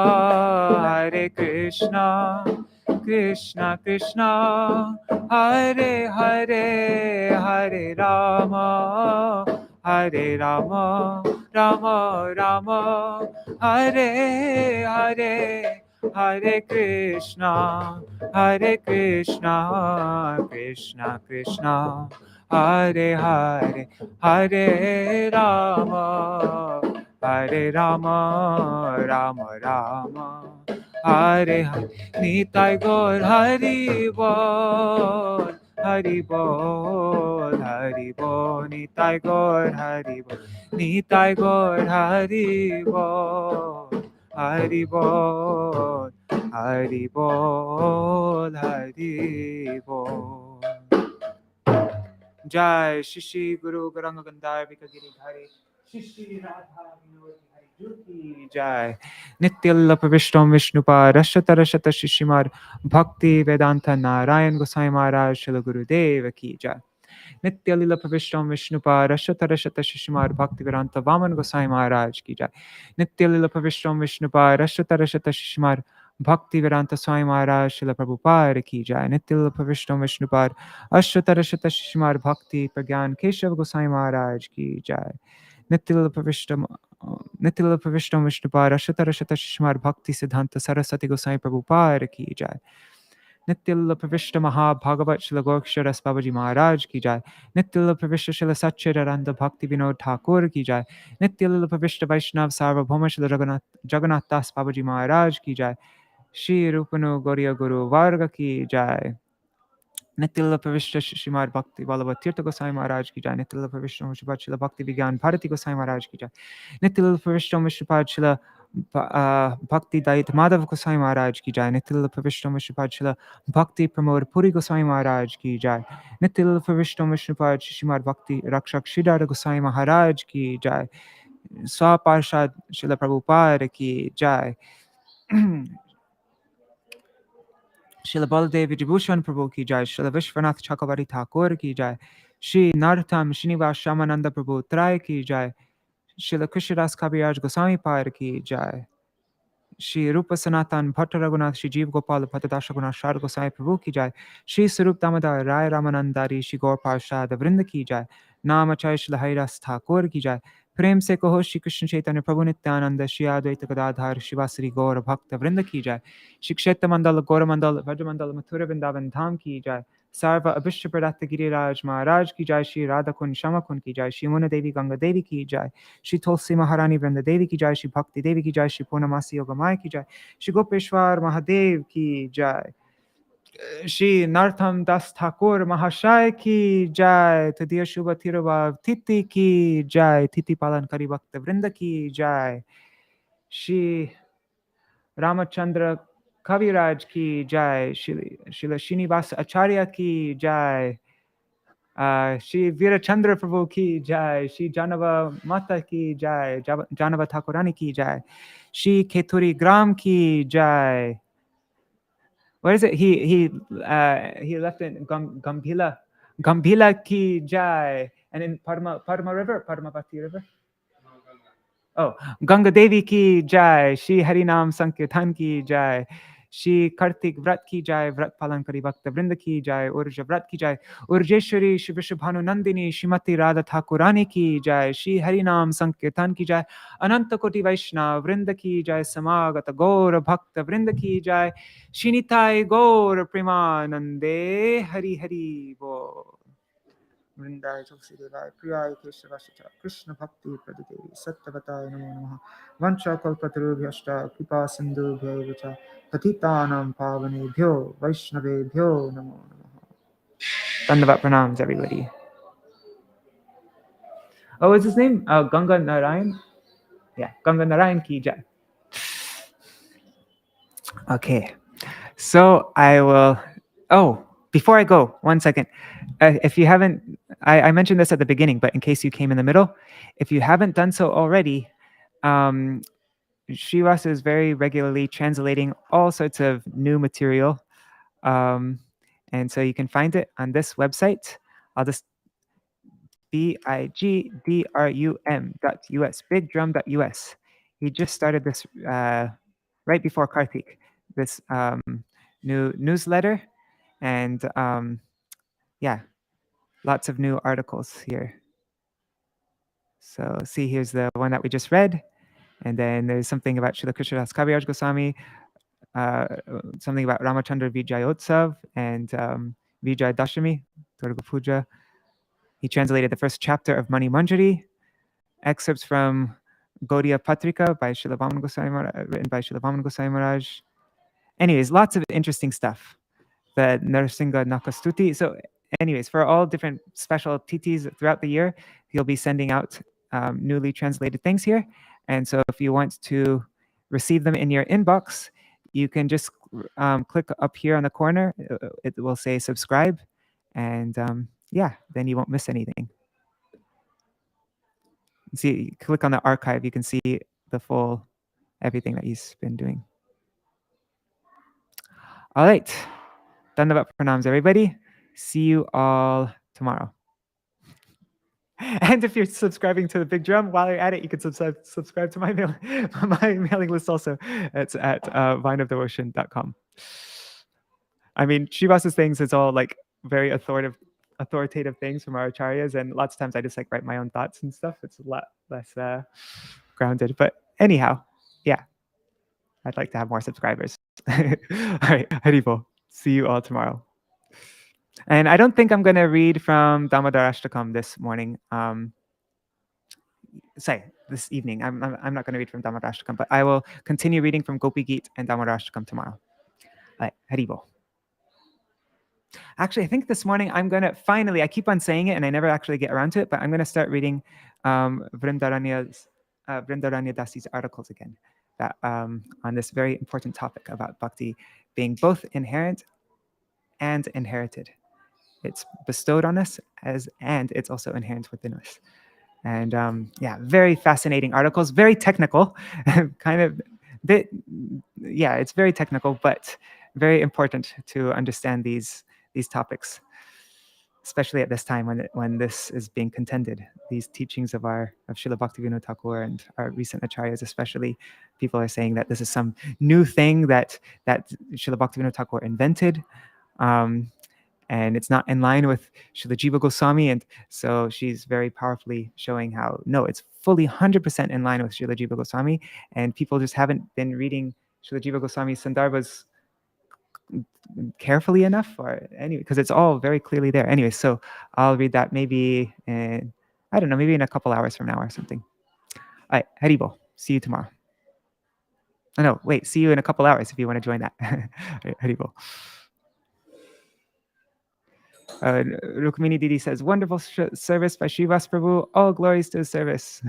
Krishna Krishna Hare Hare Hare Rama Hare Rama Rama Rama Hare Hare Hare Krishna Krishna Krishna Hare Hare Hare Rama Hare Rama Rama Rama Hare Hare Nitai Gaur Hari Bol Hari Bol Hari Bol Nitai Gaur Hari Bol Nitai Gaur Hari Bol Hari Bol Hari Bol Hari Bol Jai Shishi Guru Garanga Gandhar Vikagiri Dhari Shishi Radha Vinod Hari Juti Jai Nityalla Pravishtam Vishnupa Rashata Rashata Shishimar Bhakti Vedanta Narayan Gosai Maharaj Shila Guru Deva Ki Jai Nityalila Pravishtam Vishnupa Rashata Rashata Shishimar Bhakti Vedanta Vaman Gosai Maharaj Ki Jai Nityalila Pravishtam Vishnupa Rashata Rashata Shishimar Bhakti Vedanta Swami Maharaj Shila Prabhupada Ki Jai Nityalila Pravishtam Vishnupa Ashwata Rashata Shishimar Bhakti Pragyan Keshav Gosai Maharaj Ki Jai Nityalila Pravishtam Nityalila Pravishtam Vishnupa Rashata Rashata Shishimar Bhakti Siddhanta Saraswati Gosai Prabhupada Ki Jai Nityalla Pravishta Maha Bhagavat Shila Gorksharas Babaji Maharaj Ki Jai Nityalla Pravishta Shila Satchiraranda Bhakti Vinod Ṭhākura Ki Jai Nityalla Pravishta Vaishnav Sarvabhauma Shila Jagannath Das Babaji Maharaj Ki Jai Shri Rupanu Gauriya Guru Varga Ki Jai Nityalla Pravishta Shrimad Bhakti Vallabha Tirtha Gosai Maharaj Ki Jai Nityalla Pravishta Vishnupada Shila Bhakti Vigyan Bharati Gosai Maharaj Ki Jai Nityalla Pravishta Vishnupada Shila Bhakti Dait Madhav Gosai Maharaj Ki Jai Nityalla Pravishta Vishnupada Shila Bhakti Pramod Puri Gosai Maharaj Ki Jai Nityalla Pravishta Vishnupada Shrimad Bhakti Rakshak Sridhar Gosai Maharaj Ki Jai Swaparshad Shila Prabhupada Ki Jai Srila Baladev Vijibhushan Prabhu ki jai, Srila Vishwanath Chakravarti Ṭhākura ki jai, Shri Narottam Srinivas Shamananda Prabhu Trai ki jai, Srila Krishnadas Kaviraj Goswami Par ki jai, Shri Rupa Sanatan Bhatta Raghunath Shri Jeev Gopal Bhattadasa Gunath Shar Gosai Prabhu ki jai, Shri Sarup Damodar Rai Ramanandari Shri Gaur Parshad Vrinda ki jai, Namachay Shri Haridas Ṭhākura ki jai, प्रेम से कहो श्री कृष्ण चैतन्य प्रभु नित्यानंद श्री अद्वैत गदाधर शिवाश्री गौर भक्त वृंद की जय श्री क्षेत्र मंडल गौर मंडल ब्रजमंडल मथुरा वृंदावन धाम की जय सर्व अभिष्ट प्रदत्त गिरिराज महाराज की जय श्री राधा कुंड श्यामा कुंड की जय श्री मुन देवी गंगा देवी की जय श्री तुलसी महारानी वृंद देवी की जय श्री भक्ति देवी की जय श्री पूर्णमासी योगमाय की जय श्री गोपेश्वर महादेव की जय Shri Narottam Das Thakur Mahashaya ki jai, Tadiya Shubha Tiravav Titi ki jai, Titi Palan Kari Bhakta Vrinda ki jai, Shri Ramachandra Kaviraj ki jai, Srila Srinivasa Acharya ki jai, Shri Virachandra Prabhu ki jai, Shri Janava Mata ki jai, Janava Thakurani ki jai, Shri Keturi Gram ki jai. What is it? He left in Gambhila ki jai, and in Padma River, Padmavati River. Oh, Ganga Devi ki jai, Shri Harinam Sankirtan ki jai, Shri Kartik Vrat ki jai, Vrat Palankari Bhakta Vrinda ki jai, Urja Vrat ki jai, Urjeshwari Shri Vishabhanu Nandini, Shrimati Radha Thakurani ki jai, Shri Harinam Sankirtan ki jai, Ananta Koti Vaishnav Vrinda ki jai, Samagata Gaura Bhakta Vrinda ki jai, Shinitai Gaura Premanande, Hari Hari Bo. Vrindai Tulsi Devai Priyai Keshavashita Krishna Bhakti Pradadevi Sattvatai Namo Namaha Vancha Kalpatarubhyashta Kripa Sindhubhyo Vacha Patitanam Pavanebhyo Vaishnavebhyo Namo Namaha. Dandavat pranams everybody. Oh, what's his name? Ganga Narayan? Yeah, Ganga Narayan ki jai. Okay, so I will. Oh, before I go, 1 second. If you haven't, I mentioned this at the beginning, but in case you came in the middle, if you haven't done so already, Shrivas is very regularly translating all sorts of new material. And so you can find it on this website. I'll just bigdrum.us, bigdrum.us. He just started this right before Karthik, this new newsletter. And yeah, lots of new articles here. So see, here's the one that we just read. And then there's something about Srila Krishnadas Kaviraj Goswami, something about Ramachandra Vijayotsav and Vijay Dashami, Durga Puja. He translated the first chapter of Mani Manjari, excerpts from Gaudiya Patrika by Srila Vamana Goswami Maharaj, written by Srila Vamana Goswami Maharaj. Anyways, lots of interesting stuff. The Narsingha Nakastuti. So anyways, for all different special titis throughout the year, he'll be sending out newly translated things here. And so if you want to receive them in your inbox, you can just click up here on the corner. It will say subscribe. And yeah, then you won't miss anything. See, click on the archive. You can see the full, everything that he's been doing. All right. Dandavat pranams, everybody. See you all tomorrow. And if you're subscribing to the Big Drum, while you're at it, you can subscribe to my mailing list also. It's at vineofdevotion.com. I mean, Srivas's things is all like very authoritative things from our acharyas, and lots of times I just like write my own thoughts and stuff. It's a lot less grounded. But anyhow, yeah, I'd like to have more subscribers. All right, Haribol. See you all tomorrow. And I don't think I'm going to read from Damodarashtakam this morning. This evening. I'm not going to read from Damodarashtakam, but I will continue reading from Gopi Geet and Damodarashtakam tomorrow. All right, Haribol. Actually, I think this morning I'm going to finally, I keep on saying it and I never actually get around to it, but I'm going to start reading Vrindaranya Dasi's articles again that, on this very important topic about bhakti being both inherent and inherited. It's bestowed on us and it's also inherent within us. And yeah, very fascinating articles, very technical, kind of bit, yeah, it's very technical, but very important to understand these topics, especially at this time when this is being contended. These teachings of Srila Bhaktivinoda Thakur and our recent acharyas, especially, people are saying that this is some new thing that Srila Bhaktivinoda Thakur invented. And it's not in line with Srila Jiva Goswami. And so she's very powerfully showing how, no, it's fully 100% in line with Srila Jiva Goswami. And people just haven't been reading Srila Jiva Goswami's Sandarbhas carefully enough, or anyway, because it's all very clearly there. Anyway, so I'll read that maybe in, I don't know, maybe in a couple hours from now or something. All right, Haribol. See you tomorrow. Oh, no, wait, see you in a couple hours if you want to join that. Haribol. Rukmini Didi says, wonderful service by Srivas Prabhu. All glories to his service.